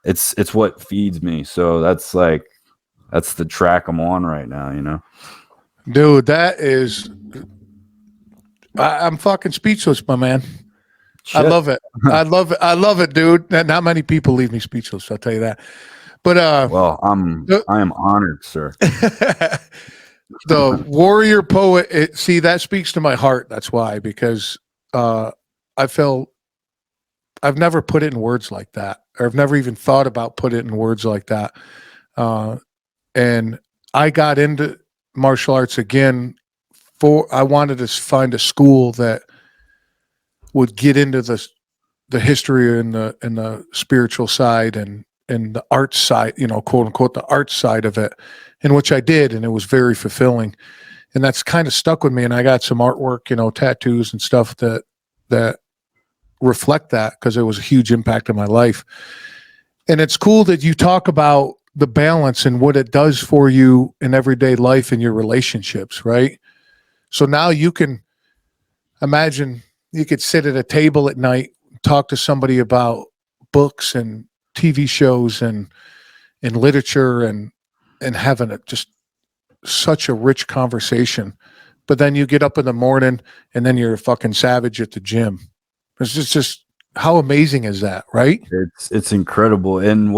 S2: It's what feeds me. So that's the track I'm on right now.
S1: Dude, that is. I'm fucking speechless, my man. Shit. I love it. I love it, dude. Not many people leave me speechless, I'll tell you that. But
S2: well, I am honored, sir.
S1: The warrior poet. See, that speaks to my heart. That's why, because I've never put it in words like that, or I've never even thought about put it in words like that. And I got into martial arts again I wanted to find a school that would get into the history and the spiritual side and the art side, quote unquote, the art side of it, in which I did, and it was very fulfilling. And that's kind of stuck with me. And I got some artwork, tattoos and stuff that reflect that, because it was a huge impact on my life. And it's cool that you talk about the balance and what it does for you in everyday life and your relationships, right? So now you can imagine you could sit at a table at night, talk to somebody about books and TV shows and literature and having just such a rich conversation. But then you get up in the morning and then you're a fucking savage at the gym. It's just how amazing is that, right?
S2: It's incredible. And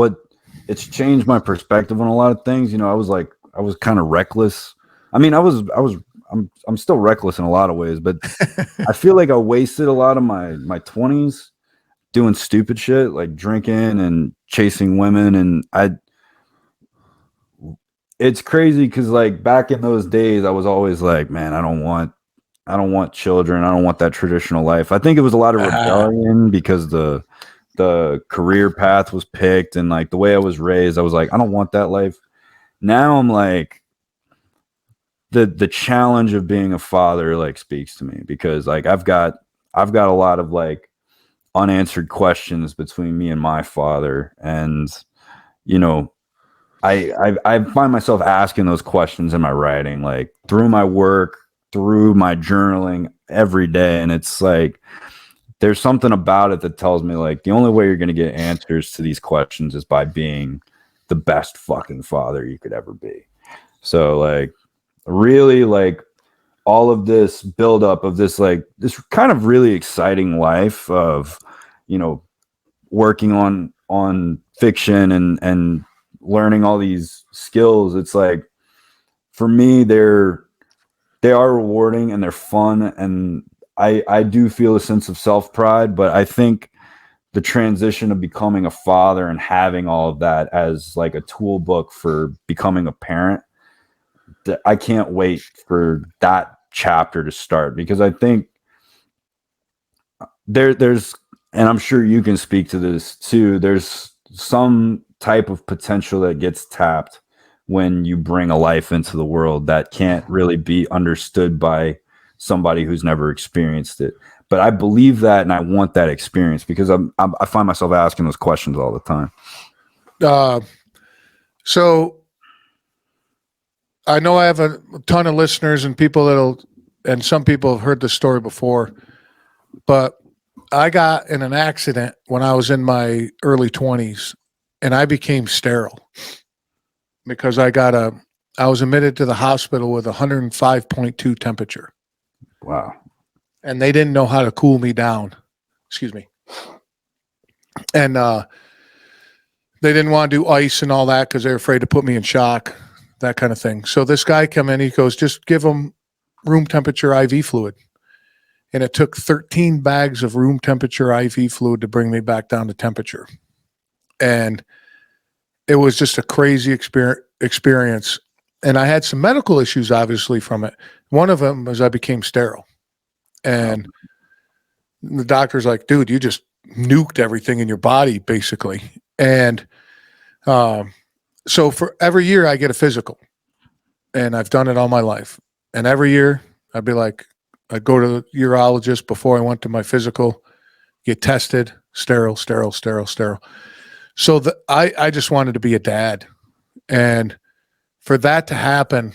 S2: it's changed my perspective on a lot of things. I was kind of reckless. I mean, I'm still reckless in a lot of ways, but I feel like I wasted a lot of my 20s doing stupid shit like drinking and chasing women. And it's crazy because like back in those days, I was always like, man, I don't want children. I don't want that traditional life. I think it was a lot of rebellion because the career path was picked, and like the way I was raised, I was like, I don't want that life. Now I'm like, the challenge of being a father like speaks to me, because like I've got a lot of like unanswered questions between me and my father, and I find myself asking those questions in my writing, like through my work, through my journaling every day. And it's like there's something about it that tells me like the only way you're going to get answers to these questions is by being the best fucking father you could ever be. So like really like all of this buildup of this like this kind of really exciting life of, you know, working on fiction and learning all these skills. It's like for me they are rewarding and they're fun, and I do feel a sense of self-pride, but I think the transition of becoming a father and having all of that as like a tool book for becoming a parent, I can't wait for that chapter to start, because I think there's, and I'm sure you can speak to this too, there's some type of potential that gets tapped when you bring a life into the world that can't really be understood by somebody who's never experienced it. But I believe that, and I want that experience, because I find myself asking those questions all the time.
S1: So I know I have a ton of listeners and people and some people have heard this story before, but I got in an accident when I was in my early 20s, and I became sterile because I was admitted to the hospital with 105.2 temperature.
S2: Wow.
S1: And they didn't know how to cool me down. Excuse me. And they didn't want to do ice and all that because they were afraid to put me in shock, that kind of thing. So this guy come in, he goes, just give them room temperature IV fluid. And it took 13 bags of room temperature IV fluid to bring me back down to temperature. And it was just a crazy experience. And I had some medical issues, obviously, from it. One of them was I became sterile. And the doctor's like, dude, you just nuked everything in your body, basically. And so for every year I get a physical, and I've done it all my life. And every year I'd be like, I'd go to the urologist before I went to my physical, get tested, sterile. So I just wanted to be a dad. And for that to happen,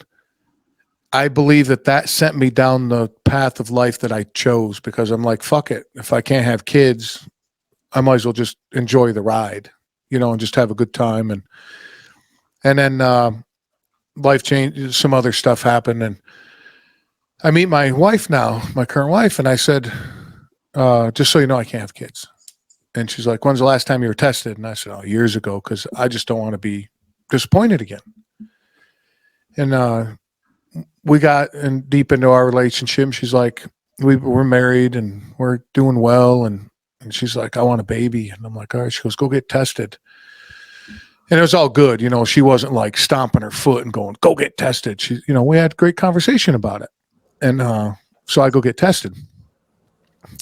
S1: I believe that sent me down the path of life that I chose, because I'm like, fuck it. If I can't have kids, I might as well just enjoy the ride, and just have a good time. And then life changed. Some other stuff happened. And I meet my wife now, my current wife. And I said, just so you know, I can't have kids. And she's like, when's the last time you were tested? And I said, years ago, because I just don't want to be disappointed again. And we got deep into our relationship. She's like, we're married and we're doing well. And she's like, I want a baby. And I'm like, all right. She goes, go get tested. And it was all good. She wasn't like stomping her foot and going, go get tested. She, we had a great conversation about it. And so I go get tested,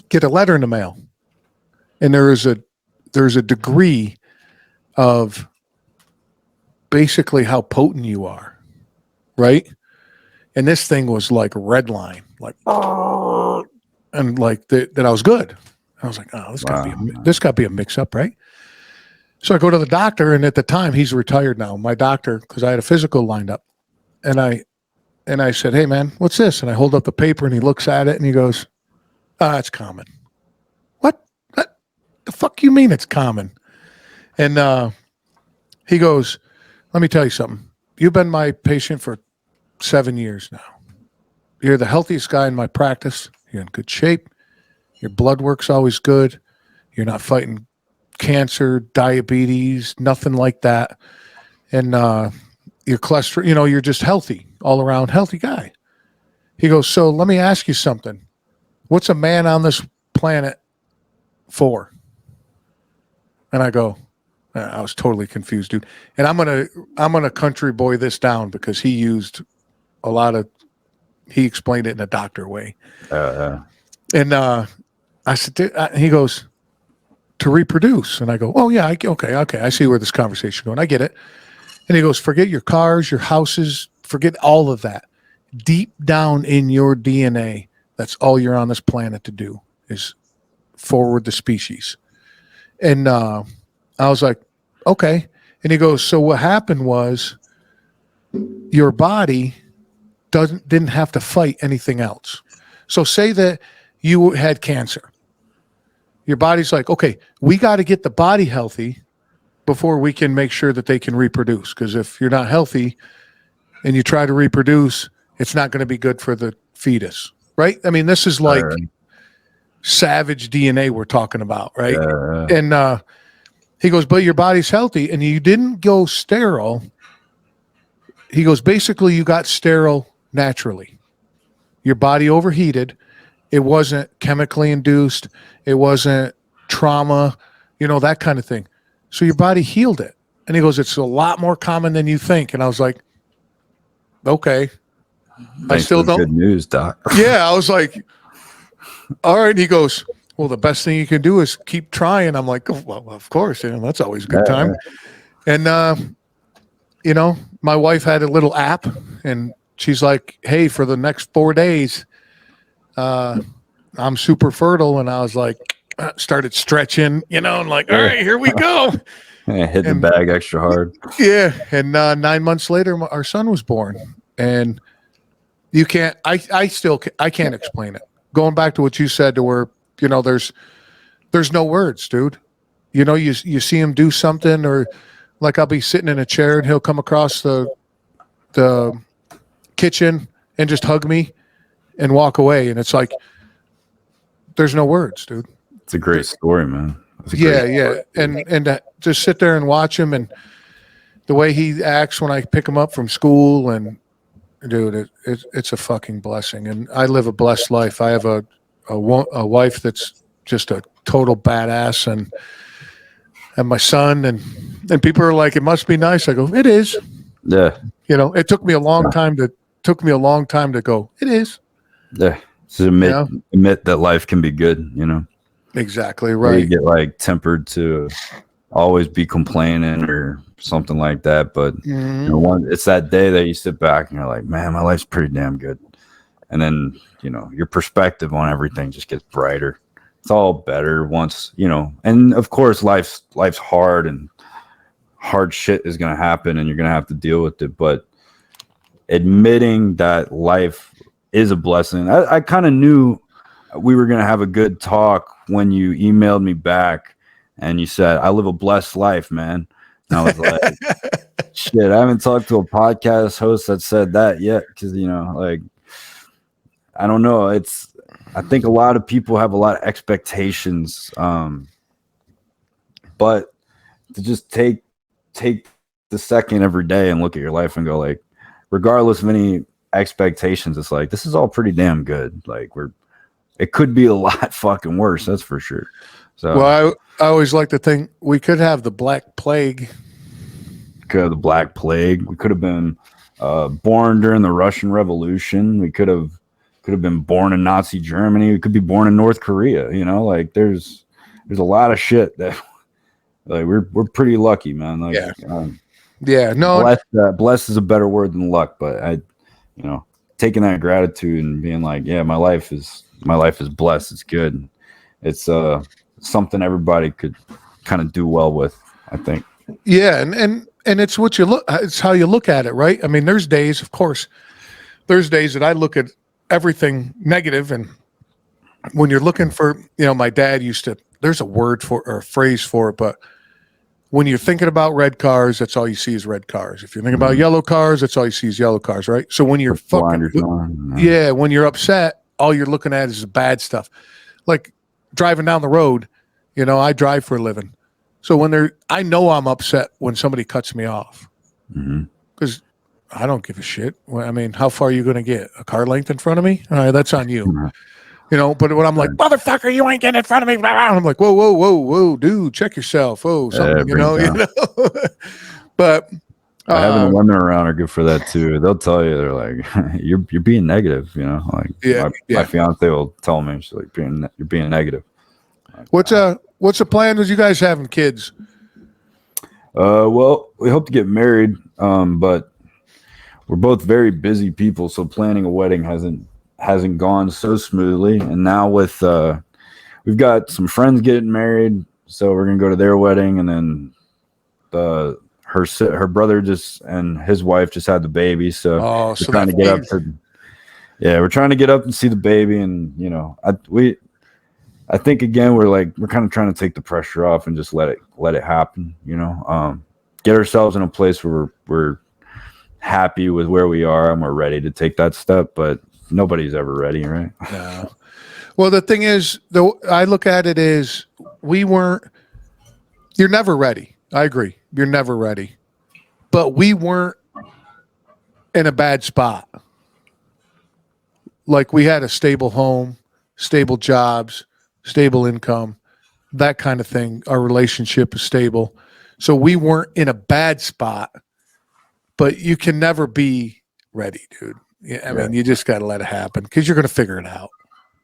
S1: get a letter in the mail. And there's a degree of basically how potent you are, right? And this thing was like red line, like, and like that I was good. I was like, this got to be a mix up, right? So I go to the doctor, and at the time he's retired now. My doctor, because I had a physical lined up, and I said, hey man, what's this? And I hold up the paper, and he looks at it, and he goes, it's common. What the fuck you mean it's common? And he goes, let me tell you something. You've been my patient for 7 years now. You're the healthiest guy in my practice. You're in good shape. Your blood work's always good. You're not fighting cancer, diabetes, nothing like that. And your cholesterol, you're just healthy, all around healthy guy. He goes, so let me ask you something. What's a man on this planet for? And I go, I was totally confused, dude. And I'm gonna country boy this down, because he used he explained it in a doctor way. And I said, he goes, to reproduce. And I go, oh yeah, okay. I see where this conversation going. I get it. And he goes, forget your cars, your houses, forget all of that. Deep down in your DNA, that's all you're on this planet to do, is forward the species. And I was like, okay. And he goes, so what happened was your body didn't have to fight anything else. So say that you had cancer. Your body's like, okay, we got to get the body healthy before we can make sure that they can reproduce. Because if you're not healthy, and you try to reproduce, it's not going to be good for the fetus, right? I mean, this is like savage DNA we're talking about, right? And he goes, but your body's healthy and you didn't go sterile. He goes, basically, you got sterile naturally. Your body overheated. It wasn't chemically induced. It wasn't trauma, that kind of thing. So your body healed it. And he goes, it's a lot more common than you think. And I was like, okay.
S2: Thanks, I still don't. Good news, Doc.
S1: Yeah, I was like, all right. And he goes, well, the best thing you can do is keep trying. I'm like, oh, well, of course. That's always a good time. And, my wife had a little app, and she's like, hey, for the next 4 days, I'm super fertile. And I was like, started stretching, and like, all right, here we go.
S2: Hit the bag extra hard.
S1: Yeah. And 9 months later, our son was born. And you can't, I can't explain it. Going back to what you said, to where, there's no words, dude. You see him do something, or like I'll be sitting in a chair and he'll come across the kitchen and just hug me and walk away. And it's like, there's no words, dude.
S2: It's a great story, man.
S1: Yeah. And just sit there and watch him, and the way he acts when I pick him up from school, and dude, it's a fucking blessing. And I live a blessed life. I have a wife that's just a total badass, and my son, and people are like, it must be nice. I go, it is.
S2: Yeah.
S1: It took me a long time to go, it is.
S2: Yeah. To admit that life can be good,
S1: Exactly right.
S2: You get like tempered to always be complaining or something like that, but it's that day that you sit back and you're like, man, my life's pretty damn good. And then your perspective on everything just gets brighter. It's all better once, and of course life's hard, and hard shit is going to happen, and you're going to have to deal with it. But admitting that life is a blessing. I kind of knew we were going to have a good talk when you emailed me back and you said, I live a blessed life, man. And I was like, shit, I haven't talked to a podcast host that said that yet. Cause I don't know. I think a lot of people have a lot of expectations. But to just take the second every day and look at your life and go, like, regardless of any expectations, it's like, this is all pretty damn good. Like, it could be a lot fucking worse, that's for sure. So,
S1: well, I always like to think we could have the Black Plague.
S2: Could have the Black Plague. We could have been born during the Russian Revolution. We could have been born in Nazi Germany. We could be born in North Korea. Like there's a lot of shit that like we're pretty lucky, man. Like,
S1: yeah. No,
S2: blessed is a better word than luck, but taking that gratitude and being like, yeah, my life is blessed. It's good. It's something everybody could kind of do well with, I think.
S1: Yeah, and it's what you look. It's how you look at it, right? I mean, there's days, of course, that I look at everything negative, and when you're looking for, my dad used to. There's a word for or a phrase for it, but when you're thinking about red cars, that's all you see is red cars. If you're thinking about yellow cars, that's all you see is yellow cars, right? So when you're when you're upset, all you're looking at is the bad stuff. Like driving down the road, I drive for a living. So I know I'm upset when somebody cuts me off, because I don't give a shit. I mean, how far are you going to get? A car length in front of me? All right, that's on you. But when I'm like, motherfucker, you ain't getting in front of me. I'm like, whoa, dude, check yourself. Oh, something, But
S2: having the women around are good for that too. They'll tell you, they're like, you're being negative. My fiance will tell me, she's like, you're being negative.
S1: What's the plan with you guys having kids?
S2: Well, we hope to get married, but we're both very busy people, so planning a wedding hasn't gone so smoothly. And now with we've got some friends getting married, so we're gonna go to their wedding, and then her brother and his wife just had the baby, so we're trying to get up we're trying to get up and see the baby, and I think again we're kind of trying to take the pressure off and just let it happen, get ourselves in a place where we're happy with where we are and we're ready to take that step, but nobody's ever ready, right?
S1: No. Well, the thing is, though, I look at it as you're never ready. I agree. You're never ready. But we weren't in a bad spot. Like we had a stable home, stable jobs, stable income, that kind of thing. Our relationship is stable. So we weren't in a bad spot, but you can never be ready, dude. I mean, you just got to let it happen because you're going to figure it out.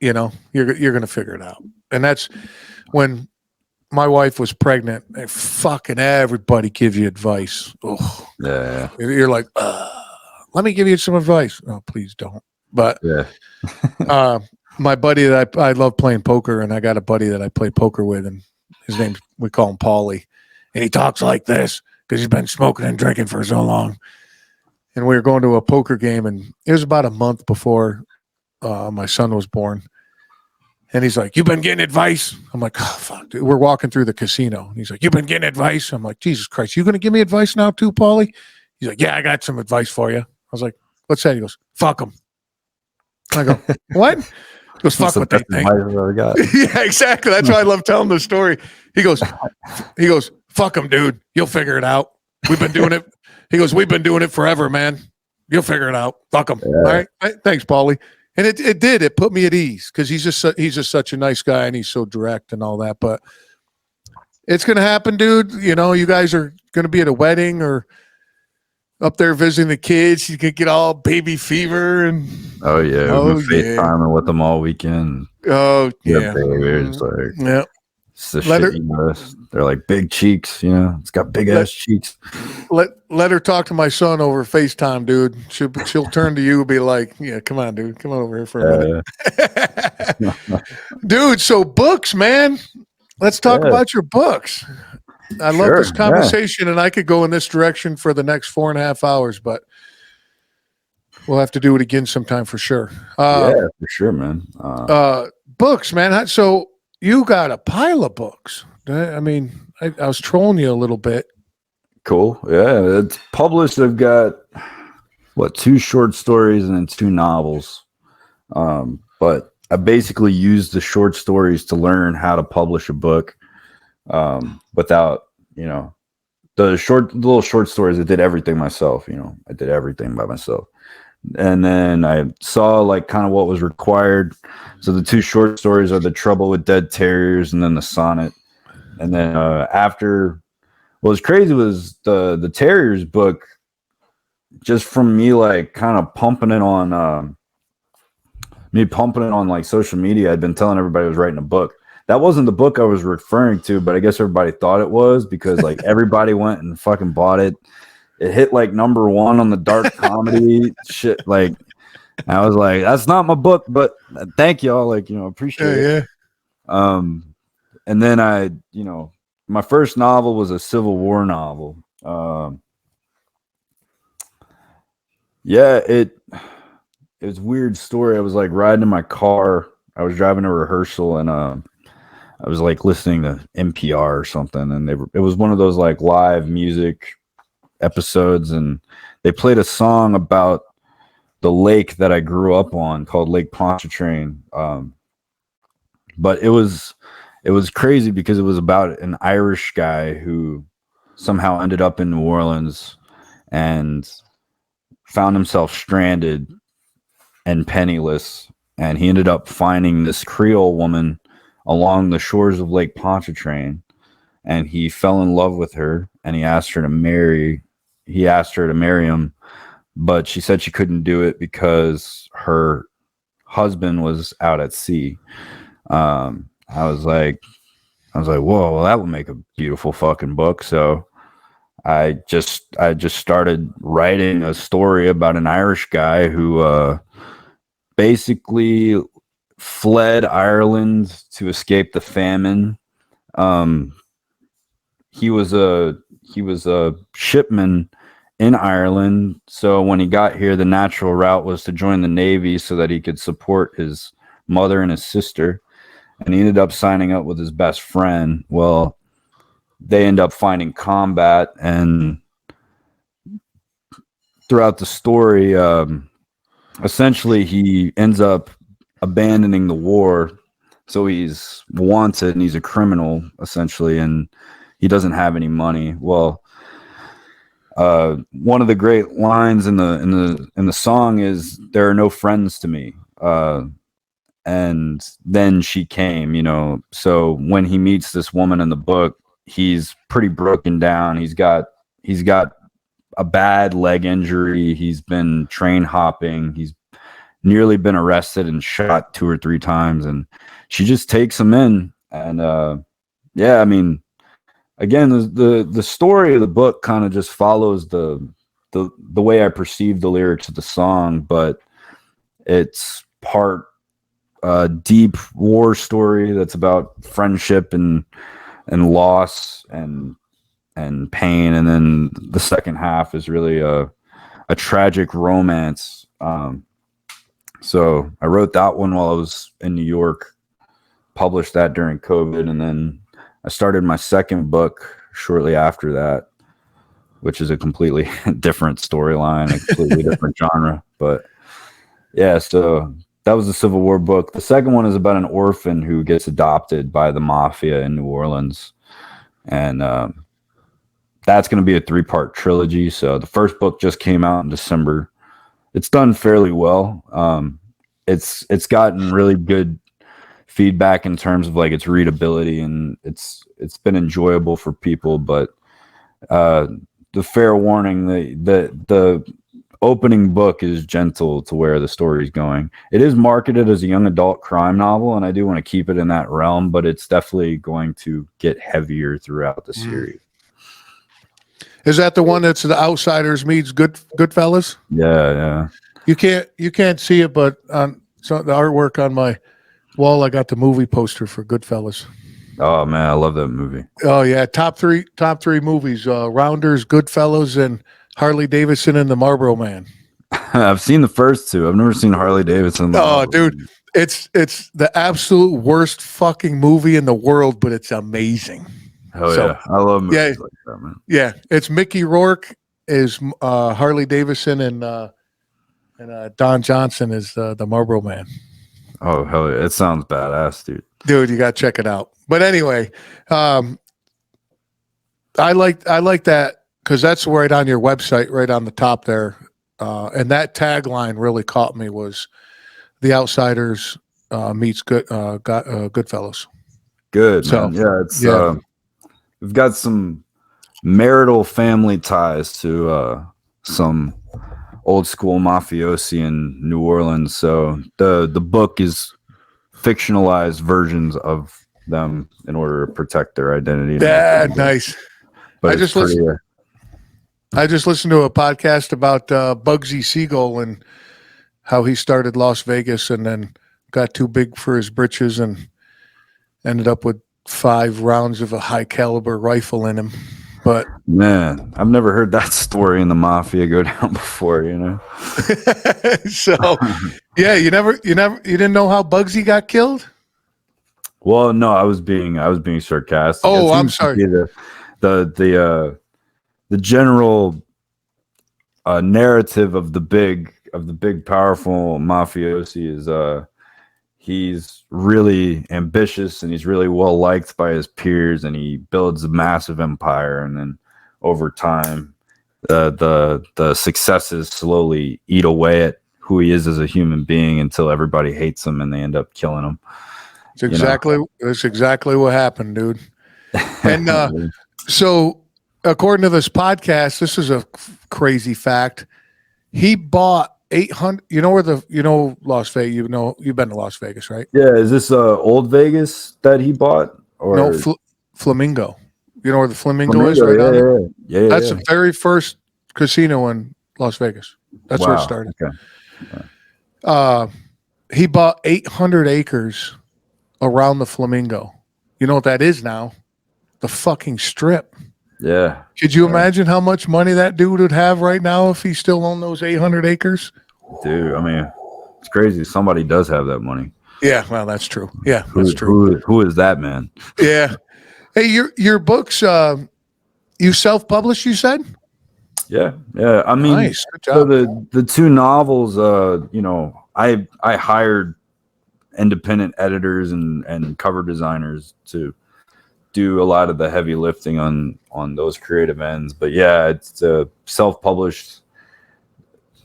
S1: You know, you're going to figure it out. And that's when my wife was pregnant. Fucking everybody gives you advice. Oh,
S2: Yeah.
S1: You're like, let me give you some advice. Oh, please don't. But my buddy that I love playing poker, and I got a buddy that I play poker with, and his name, we call him Paulie, and he talks like this because he's been smoking and drinking for so long. And we were going to a poker game, and it was about a month before my son was born. And he's like, "You've been getting advice?" I'm like, "Oh, fuck, dude." We're walking through the casino. And he's like, "You've been getting advice?" I'm like, "Jesus Christ, you going to give me advice now too, Paulie?" He's like, "Yeah, I got some advice for you." I was like, "What's that?" He goes, "Fuck them." I go, "What?" He goes, "Fuck what they think." Yeah, exactly. That's why I love telling the story. He goes, "Fuck them, dude. You'll figure it out. We've been doing it." He goes, "We've been doing it forever, man. You'll figure it out. Fuck them." Yeah. All right. Thanks, Paulie. And it did. It put me at ease because he's just such a nice guy and he's so direct and all that. But it's going to happen, dude. You know, you guys are going to be at a wedding or up there visiting the kids. You could get all baby fever and
S2: we've been FaceTiming with them all weekend.
S1: Oh yeah,
S2: it's like
S1: yeah.
S2: It's the shit, you know, they're like big cheeks, you know. It's got big ass cheeks.
S1: Let her talk to my son over FaceTime, dude. She'll turn to you and be like, "Yeah, come on, dude, come on over here for a minute." Dude, so books, man. Let's talk about your books. I love this conversation, and I could go in this direction for the next 4.5 hours, but we'll have to do it again sometime for sure.
S2: For sure, man.
S1: Books, man. So you got a pile of books. I mean, I was trolling you a little bit.
S2: Cool. Yeah, it's published. I've got 2 short stories and then 2 novels. But I basically used the short stories to learn how to publish a book. Without, you know, the little short stories, I did everything myself. You know, I did everything by myself. And then I saw like kind of what was required. So the 2 short stories are The Trouble with Dead Terriers and then the sonnet. And then after, what was crazy was the Terriers book, just from me like kind of pumping it on like social media. I'd been telling everybody I was writing a book. That wasn't the book I was referring to, but I guess everybody thought it was because like everybody went and fucking bought it. It hit like number 1 on the dark comedy shit. Like, I was like, that's not my book, but thank y'all. Like, you know, appreciate it. Yeah. And then my first novel was a Civil War novel. It was a weird story. I was like riding in my car. I was driving a rehearsal and I was like listening to NPR or something, and it was one of those like live music episodes, and they played a song about the lake that I grew up on called Lake Pontchartrain. But it was crazy because it was about an Irish guy who somehow ended up in New Orleans and found himself stranded and penniless, and he ended up finding this Creole woman along the shores of Lake Pontchartrain, and he fell in love with her, and he asked her to marry him, but she said she couldn't do it because her husband was out at sea. I was like, whoa, well, that would make a beautiful fucking book. So I just started writing a story about an Irish guy who basically fled Ireland to escape the famine. He was a shipman in Ireland. So when he got here, the natural route was to join the Navy so that he could support his mother and his sister. And he ended up signing up with his best friend. Well, they end up finding combat, and throughout the story, essentially he ends up abandoning the war. So he's wanted and he's a criminal essentially, and he doesn't have any money. Well, one of the great lines in the song is, "There are no friends to me." And then she came, you know. So when he meets this woman in the book, he's pretty broken down. He's got a bad leg injury. He's been train hopping. He's nearly been arrested and shot 2 or 3 times, and she just takes him in. And yeah, I mean, again, the story of the book kind of just follows the way I perceive the lyrics of the song, but it's part deep war story that's about friendship and loss and pain, and then the second half is really a tragic romance. So I wrote that one while I was in New York, published that during COVID, and then I started my second book shortly after that, which is a completely different storyline, a completely different genre. But yeah, so that was the Civil War book. The second one is about an orphan who gets adopted by the mafia in New Orleans. And that's going to be a 3-part trilogy. So the first book just came out in December. It's done fairly well. It's gotten really good feedback in terms of like its readability, and it's been enjoyable for people. But the fair warning, the opening book is gentle to where the story is going. It is marketed as a young adult crime novel, and I do want to keep it in that realm, but it's definitely going to get heavier throughout the series.
S1: Is that the one that's The Outsiders meets Goodfellas?
S2: Yeah.
S1: You can't see it, but on the artwork on my wall, I got the movie poster for Goodfellas.
S2: Oh man, I love that movie.
S1: Oh yeah, top three movies: Rounders, Goodfellas, and Harley Davidson and the Marlboro Man.
S2: I've seen the first 2. I've never seen Harley Davidson.
S1: Oh, dude, it's the absolute worst fucking movie in the world, but it's amazing.
S2: Oh yeah, I love movies like that, man.
S1: Yeah, it's Mickey Rourke is Harley Davidson, and Don Johnson is the Marlboro Man.
S2: Oh hell yeah, it sounds badass, dude.
S1: Dude, you got to check it out. But anyway, I like that because that's right on your website, right on the top there. And that tagline really caught me, was The Outsiders meets Goodfellas.
S2: Good, so, man. Yeah, we've got some marital family ties to some old school mafiosi in New Orleans. So the book is fictionalized versions of them in order to protect their identity.
S1: Yeah, nice.
S2: But
S1: I just listened to a podcast about Bugsy Siegel and how he started Las Vegas and then got too big for his britches and ended up with 5 rounds of a high caliber rifle in him. But
S2: man, I've never heard that story in the mafia go down before, you know.
S1: So yeah, you didn't know how Bugsy got killed?
S2: Well, no, I was being sarcastic.
S1: Oh, I'm sorry.
S2: The general narrative of the big powerful mafiosi is he's really ambitious and he's really well liked by his peers, and he builds a massive empire, and then over time the successes slowly eat away at who he is as a human being until everybody hates him and they end up killing him.
S1: That's exactly what happened, dude. And so according to this podcast, this is a crazy fact. He bought 800. Las Vegas. You've been to Las Vegas, right?
S2: Yeah. Is this Old Vegas that he bought, or
S1: no? Flamingo. You know where the Flamingo is, right?
S2: Yeah.
S1: That's the very first casino in Las Vegas. That's where it started. Okay. He bought 800 acres around the Flamingo. You know what that is now? The fucking Strip.
S2: Yeah.
S1: Could you imagine how much money that dude would have right now if he still owned those 800 acres?
S2: Dude, I mean, it's crazy. Somebody does have that money.
S1: Yeah, well, that's true. Yeah, that's true.
S2: Who is that man?
S1: Yeah. Hey, your books, you self-published, you said?
S2: Yeah, yeah. I mean,
S1: Nice. Good
S2: so
S1: job.
S2: the two novels, you know, I hired independent editors and cover designers to do a lot of the heavy lifting on those creative ends. But yeah, it's self-published.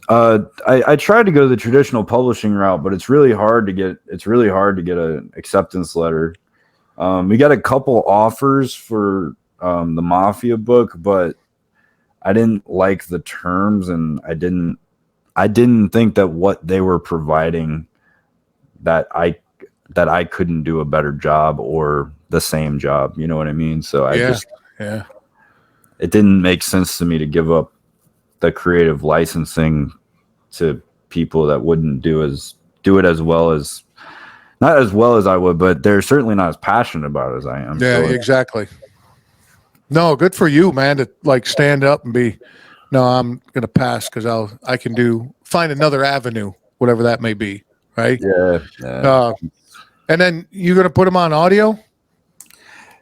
S2: I tried to go the traditional publishing route, but it's really hard to get an acceptance letter. We got a couple offers for the Mafia book, but I didn't like the terms, and I didn't think that what they were providing that I couldn't do a better job or the same job. You know what I mean? So
S1: Yeah. Yeah.
S2: it didn't make sense to me to give up the creative licensing to people that wouldn't do it as well as, not as well as I would, but they're certainly not as passionate about it as I am.
S1: Yeah,
S2: So
S1: exactly. No, good for you, man, to like stand up and be, no, I'm gonna pass because I can find another avenue, whatever that may be, right?
S2: yeah, yeah.
S1: And then you're gonna put them on audio.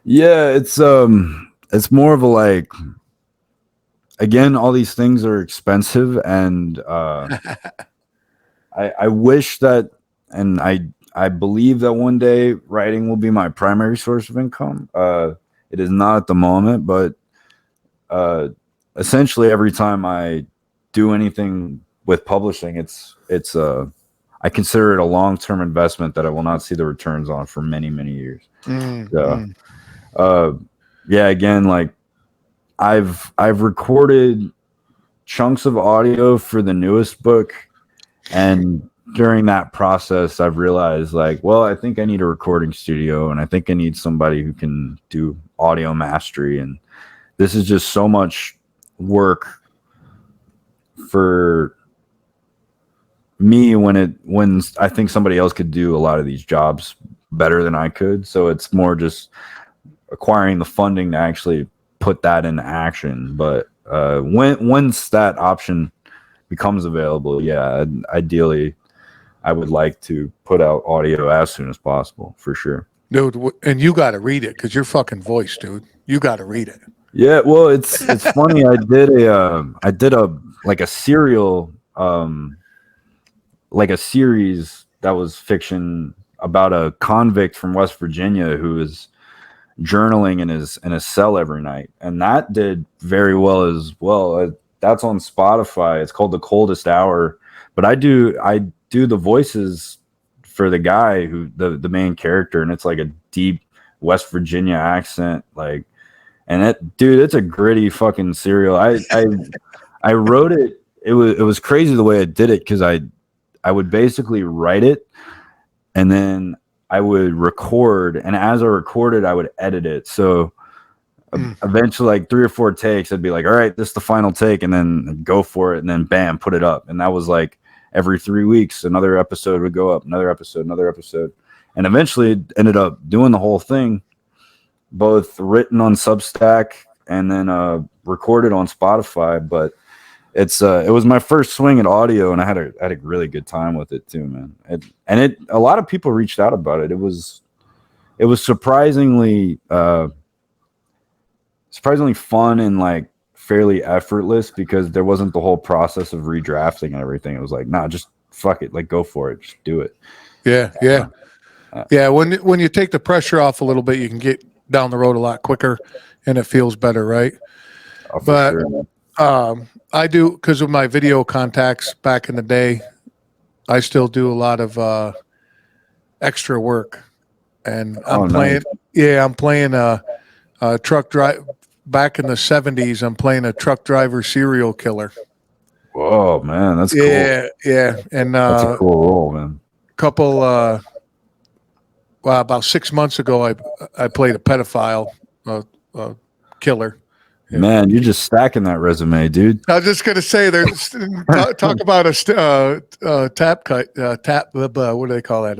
S2: Yeah, it's more of a like, again, all these things are expensive, and I wish that, and I believe that one day writing will be my primary source of income. It is not at the moment, but essentially every time I do anything with publishing, it's I consider it a long-term investment that I will not see the returns on for many, many years. So yeah, again, like I've recorded chunks of audio for the newest book, and during that process I've realized, like, well, I think I need a recording studio, and I think I need somebody who can do audio mastery, and this is just so much work for me when I think somebody else could do a lot of these jobs better than I could. So it's more just acquiring the funding to actually put that into action. But once that option becomes available, yeah, ideally I would like to put out audio as soon as possible, for sure.
S1: Dude, and you got to read it because your fucking voice, dude. You got to read it.
S2: Yeah, well, it's funny. I did a like a serial like a series that was fiction about a convict from West Virginia who is journaling in his cell every night, and that did very well as well. That's on Spotify. It's called The Coldest Hour. But I do the voices for the guy who the main character, and it's like a deep West Virginia accent, like, and it's a gritty fucking serial. I wrote it. It was crazy the way I did it, because I would basically write it, and then I would record, and as I recorded, I would edit it. So eventually, like 3 or 4 takes, I'd be like, all right, this is the final take, and then go for it, and then bam, put it up. And that was like every 3 weeks, another episode would go up, another episode. And eventually it ended up doing the whole thing, both written on Substack and then recorded on Spotify. But it was my first swing at audio, and I had a really good time with it too, man. A lot of people reached out about it. It was surprisingly fun and like fairly effortless, because there wasn't the whole process of redrafting and everything. It was like, nah, just fuck it, like, go for it, just do it.
S1: Yeah. When you take the pressure off a little bit, you can get down the road a lot quicker, and it feels better, right?
S2: Oh, for
S1: But
S2: sure.
S1: I do, because of my video contacts back in the day, I still do a lot of extra work, and I'm playing. Nice. Yeah, I'm playing a truck drive. Back in the 70s, I'm playing a truck driver serial killer.
S2: Whoa, man, that's cool.
S1: Yeah, and
S2: that's a cool role, man.
S1: About 6 months ago, I played a pedophile killer.
S2: Man, you're just stacking that resume, dude.
S1: I was just gonna say, there's talk about a tap cut, what do they call that?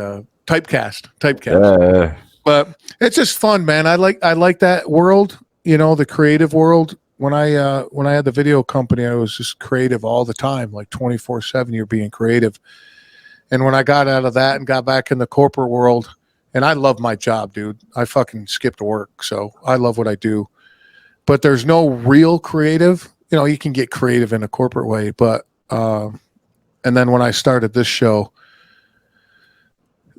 S1: Typecast.
S2: Yeah.
S1: But it's just fun, man. I like that world. You know, the creative world. When I had the video company, I was just creative all the time, like 24/7. You're being creative. And when I got out of that and got back in the corporate world, and I love my job, dude. I fucking skipped work, so I love what I do. But there's no real creative you can get creative in a corporate way, but and then when I started this show,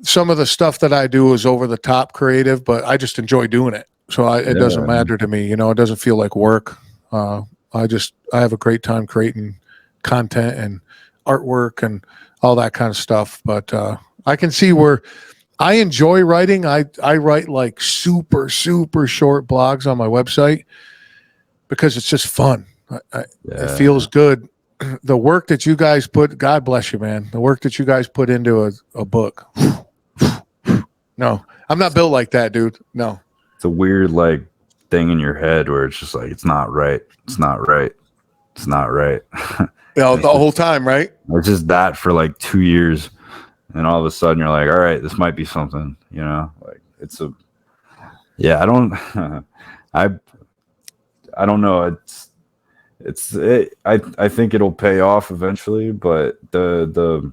S1: some of the stuff that I do is over the top creative, but I just enjoy doing it. So it doesn't matter to me. It doesn't feel like work. I have a great time creating content and artwork and all that kind of stuff. But I can see where I enjoy writing. I write like super, super short blogs on my website because it's just fun. It feels good. The work that you guys put, God bless you, man. The work that you guys put into a book. No, I'm not built like that, dude. No.
S2: It's a weird like thing in your head where it's just like, it's not right. It's not right. It's not right.
S1: The whole time, right?
S2: It's just that for like 2 years. And all of a sudden you're like, all right, this might be something, like I don't, I don't know. I think it'll pay off eventually, but the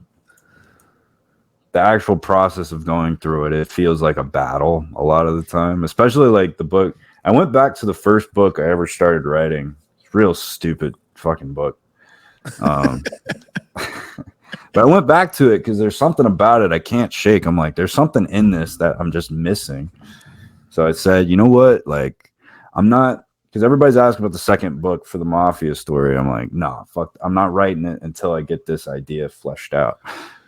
S2: actual process of going through it feels like a battle a lot of the time, especially like the book. I went back to the first book I ever started writing. It's a real stupid fucking book. But I went back to it because there's something about it I can't shake. I'm like, there's something in this that I'm just missing. So I said, you know what? Like, I'm not, because everybody's asking about the second book for the Mafia story. I'm like, nah, fuck, I'm not writing it until I get this idea fleshed out.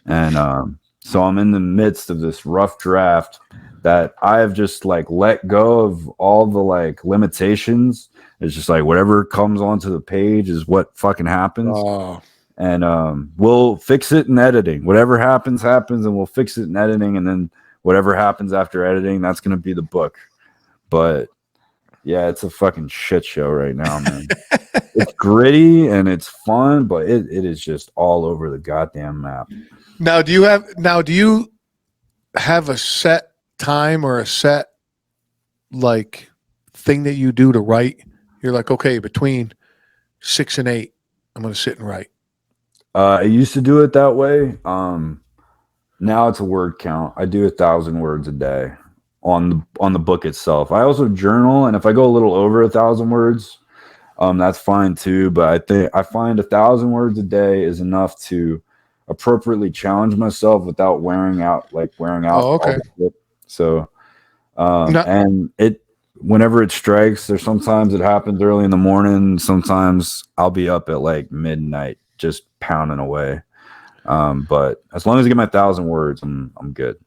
S2: And so I'm in the midst of this rough draft that I have just like let go of all the like limitations. It's just like whatever comes onto the page is what fucking happens.
S1: Oh.
S2: And we'll fix it in editing. Whatever happens, and we'll fix it in editing. And then whatever happens after editing, that's going to be the book. But yeah, it's a fucking shit show right now, man. It's gritty and it's fun, but it is just all over the goddamn map.
S1: Now, do you have a set time or a set like thing that you do to write? You're like, okay, between 6 and 8, I'm going to sit and write.
S2: I used to do it that way. Now it's a word count. I do 1,000 words a day on the book itself. I also journal, and if I go a little over 1,000 words, that's fine too. But I find 1,000 words a day is enough to appropriately challenge myself without wearing out.
S1: Oh, okay.
S2: So, and whenever it strikes, there's sometimes it happens early in the morning. Sometimes I'll be up at like midnight, just pounding away. But as long as I get my 1,000 words, I'm good.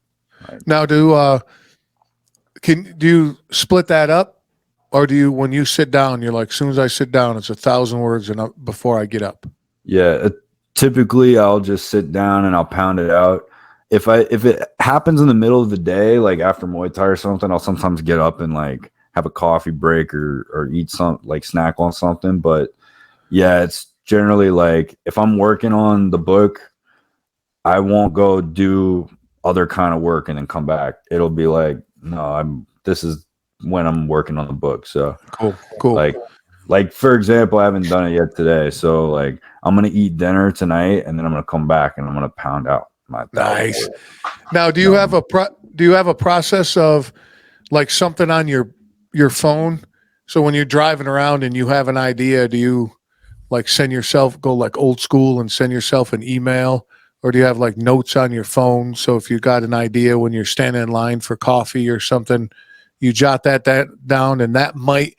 S2: Right.
S1: Now, do you split that up, or do you, when you sit down, you're like, as soon as I sit down, it's 1,000 words and before I get up?
S2: Yeah, typically I'll just sit down and I'll pound it out. If it happens in the middle of the day, like after Muay Thai or something, I'll sometimes get up and like have a coffee break or eat some, like snack on something. But yeah, it's generally like if I'm working on the book, I won't go do other kind of work and then come back. It'll be like, no, this is when I'm working on the book. So
S1: cool.
S2: Like for example, I haven't done it yet today. So like I'm gonna eat dinner tonight and then I'm gonna come back and I'm gonna pound out my
S1: nice. Now, do you have a process of like something on your phone? So when you're driving around and you have an idea, do you like go like old school and send yourself an email, or do you have like notes on your phone? So if you got an idea when you're standing in line for coffee or something, you jot that down, and that might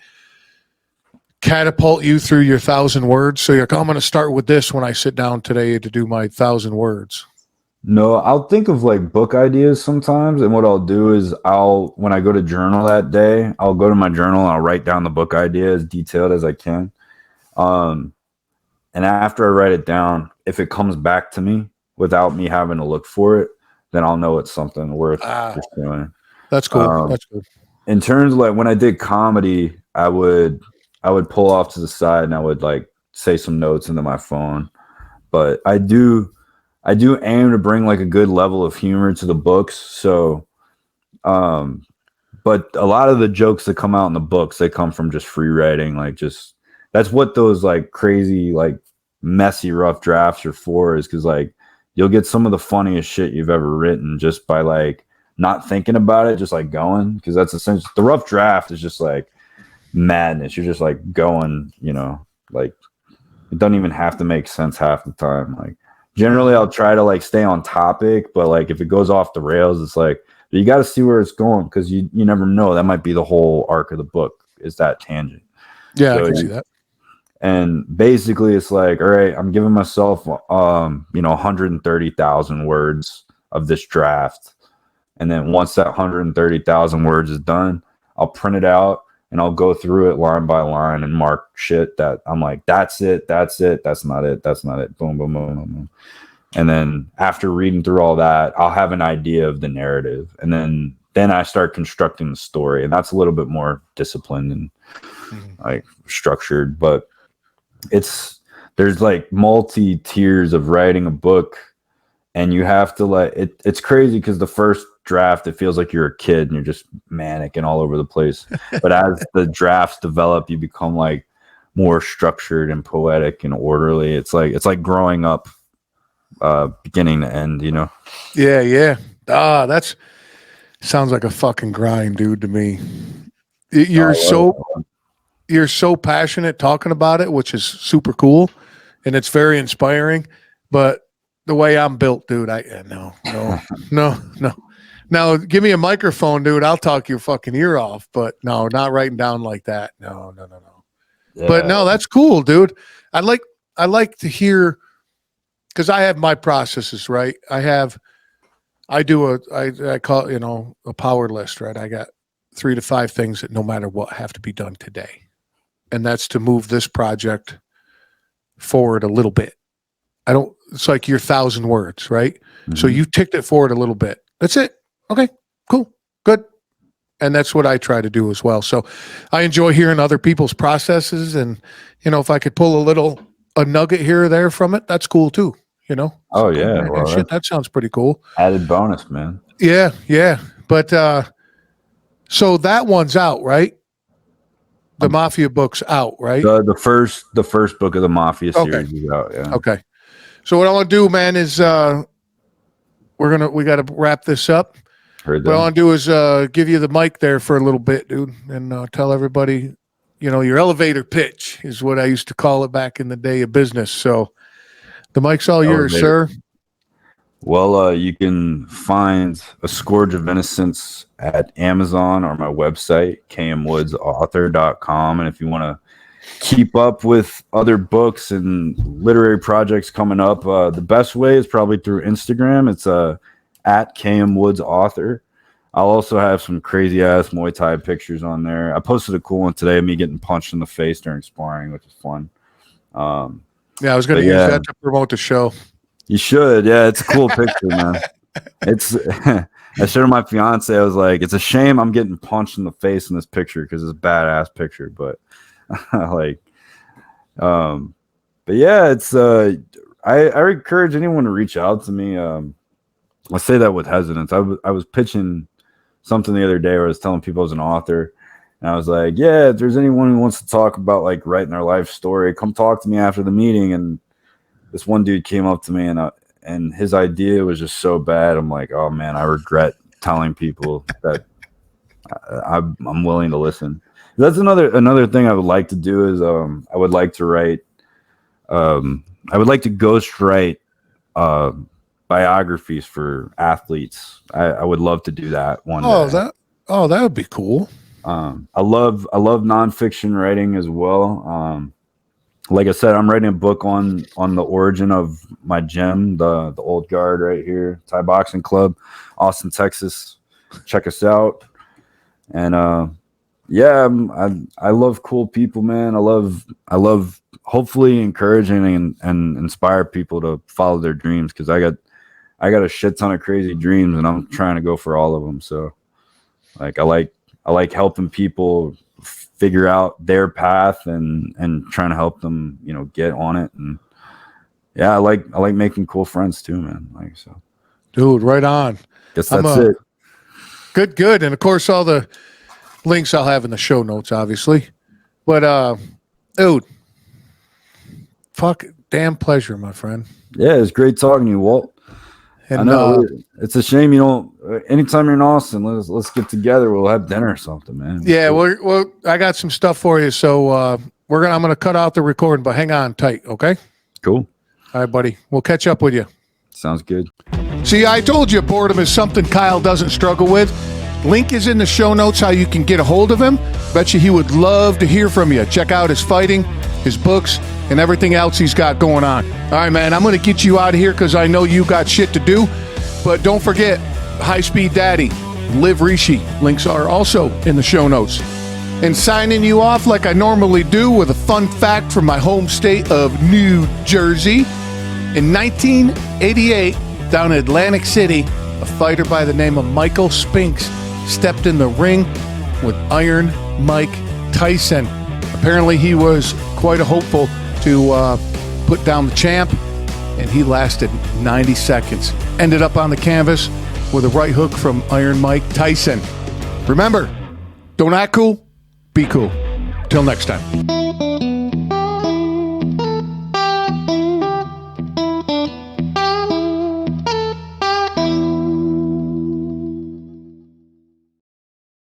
S1: catapult you through your 1,000 words. So you're like, I'm going to start with this when I sit down today to do my 1,000 words.
S2: No, I'll think of like book ideas sometimes, and what I'll do is when I go to journal that day, I'll go to my journal and I'll write down the book idea as detailed as I can. And after I write it down, if it comes back to me without me having to look for it, then I'll know it's something worth pursuing.
S1: That's cool. That's good.
S2: In terms of like when I did comedy, I would pull off to the side and I would like say some notes into my phone. But I do aim to bring like a good level of humor to the books. So, but a lot of the jokes that come out in the books, they come from just free writing. Like just, that's what those like crazy, like messy, rough drafts are for, is because like you'll get some of the funniest shit you've ever written just by like not thinking about it, just like going. Because that's essentially the rough draft is just like madness. You're just like going, like it doesn't even have to make sense half the time. Like generally I'll try to like stay on topic, but like if it goes off the rails, it's like you got to see where it's going, because you never know. That might be the whole arc of the book, is that tangent.
S1: Yeah,
S2: So
S1: I can see that.
S2: And basically it's like, all right, I'm giving myself 130,000 words of this draft. And then once that 130,000 words is done, I'll print it out and I'll go through it line by line and mark shit that I'm like, that's it, that's not it, boom, boom, boom, boom, boom. And then after reading through all that, I'll have an idea of the narrative. And then I start constructing the story. And that's a little bit more disciplined and like structured. But there's like multi tiers of writing a book, and you have to like it's crazy, because the first draft it feels like you're a kid and you're just manic and all over the place. But as the drafts develop, you become like more structured and poetic and orderly. It's like growing up, beginning to end, you know.
S1: Yeah. That's sounds like a fucking grind, dude, to me. You're so passionate talking about it, which is super cool, and it's very inspiring. But the way I'm built, dude, no. Now, give me a microphone, dude. I'll talk your fucking ear off. But no, not writing down like that. No. Yeah. But no, that's cool, dude. I like to hear, because I have my processes, right? I call it, a power list, right? I got 3 to 5 things that no matter what have to be done today. And that's to move this project forward a little bit. It's like your 1,000 words, right? Mm-hmm. So you ticked it forward a little bit. That's it. Okay, cool, good. And that's what I try to do as well. So I enjoy hearing other people's processes, and, if I could pull a nugget here or there from it, that's cool too,
S2: Oh, yeah.
S1: Well, shit, that sounds pretty cool.
S2: Added bonus, man.
S1: Yeah. But so that one's out, right? The Mafia book's out, right?
S2: The first book of the Mafia series is out. Yeah.
S1: Okay. So what I want to do, man, is we got to wrap this up. What I want to do is give you the mic there for a little bit, dude, and tell everybody, your elevator pitch is what I used to call it back in the day of business. So the mic's all yours, sir.
S2: Well, you can find A Scourge of Innocence at Amazon or my website, kmwoodsauthor.com. And if you want to keep up with other books and literary projects coming up, the best way is probably through Instagram. It's at kmwoodsauthor. I'll also have some crazy ass Muay Thai pictures on there. I posted a cool one today of me getting punched in the face during sparring, which is fun.
S1: Yeah, I was going to use that to promote the show.
S2: You should. Yeah, it's a cool picture, man. I showed my fiance. I was like, it's a shame I'm getting punched in the face in this picture, because it's a badass picture. But but yeah, it's I encourage anyone to reach out to me. I say that with hesitance. I was pitching something the other day where I was telling people I was an author, and I was like, yeah, if there's anyone who wants to talk about like writing their life story, come talk to me after the meeting. And this one dude came up to me, and his idea was just so bad. I'm like, oh man, I regret telling people that I'm willing to listen. That's another thing I would like to do is I would like to write. I would like to ghost write biographies for athletes. I would love to do that one day.
S1: That would be cool.
S2: I love nonfiction writing as well. Like I said, I'm writing a book on the origin of my gym, the Old Guard right here, Thai Boxing Club, Austin, Texas. Check us out. And I love cool people, man. I love hopefully encouraging and inspire people to follow their dreams, because I got a shit ton of crazy dreams, and I'm trying to go for all of them. So like I like helping people figure out their path and trying to help them, get on it. And yeah, I like making cool friends too, man. Like, so
S1: dude, right on.
S2: Guess that's it.
S1: Good. And of course, all the links I'll have in the show notes, obviously. But dude, damn pleasure, my friend.
S2: Yeah, it's great talking to you, Walt. And I know it's a shame you don't. Anytime you're in Austin, let's get together. We'll have dinner or something, man.
S1: Yeah, well, I got some stuff for you. So I'm gonna cut out the recording, but hang on tight, okay?
S2: Cool.
S1: All right, buddy. We'll catch up with you.
S2: Sounds good.
S1: See, I told you boredom is something Kyle doesn't struggle with. Link is in the show notes how you can get a hold of him. Bet you he would love to hear from you. Check out his fighting, his books, and everything else he's got going on. All right, man, I'm going to get you out of here because I know you got shit to do. But don't forget, High Speed Daddy, Liv Rishi. Links are also in the show notes. And signing you off like I normally do with a fun fact from my home state of New Jersey. In 1988, down in Atlantic City, a fighter by the name of Michael Spinks stepped in the ring with Iron Mike Tyson. Apparently he was quite a hopeful to put down the champ, and he lasted 90 seconds. Ended up on the canvas with a right hook from Iron Mike Tyson. Remember, don't act cool, be cool. Till next time.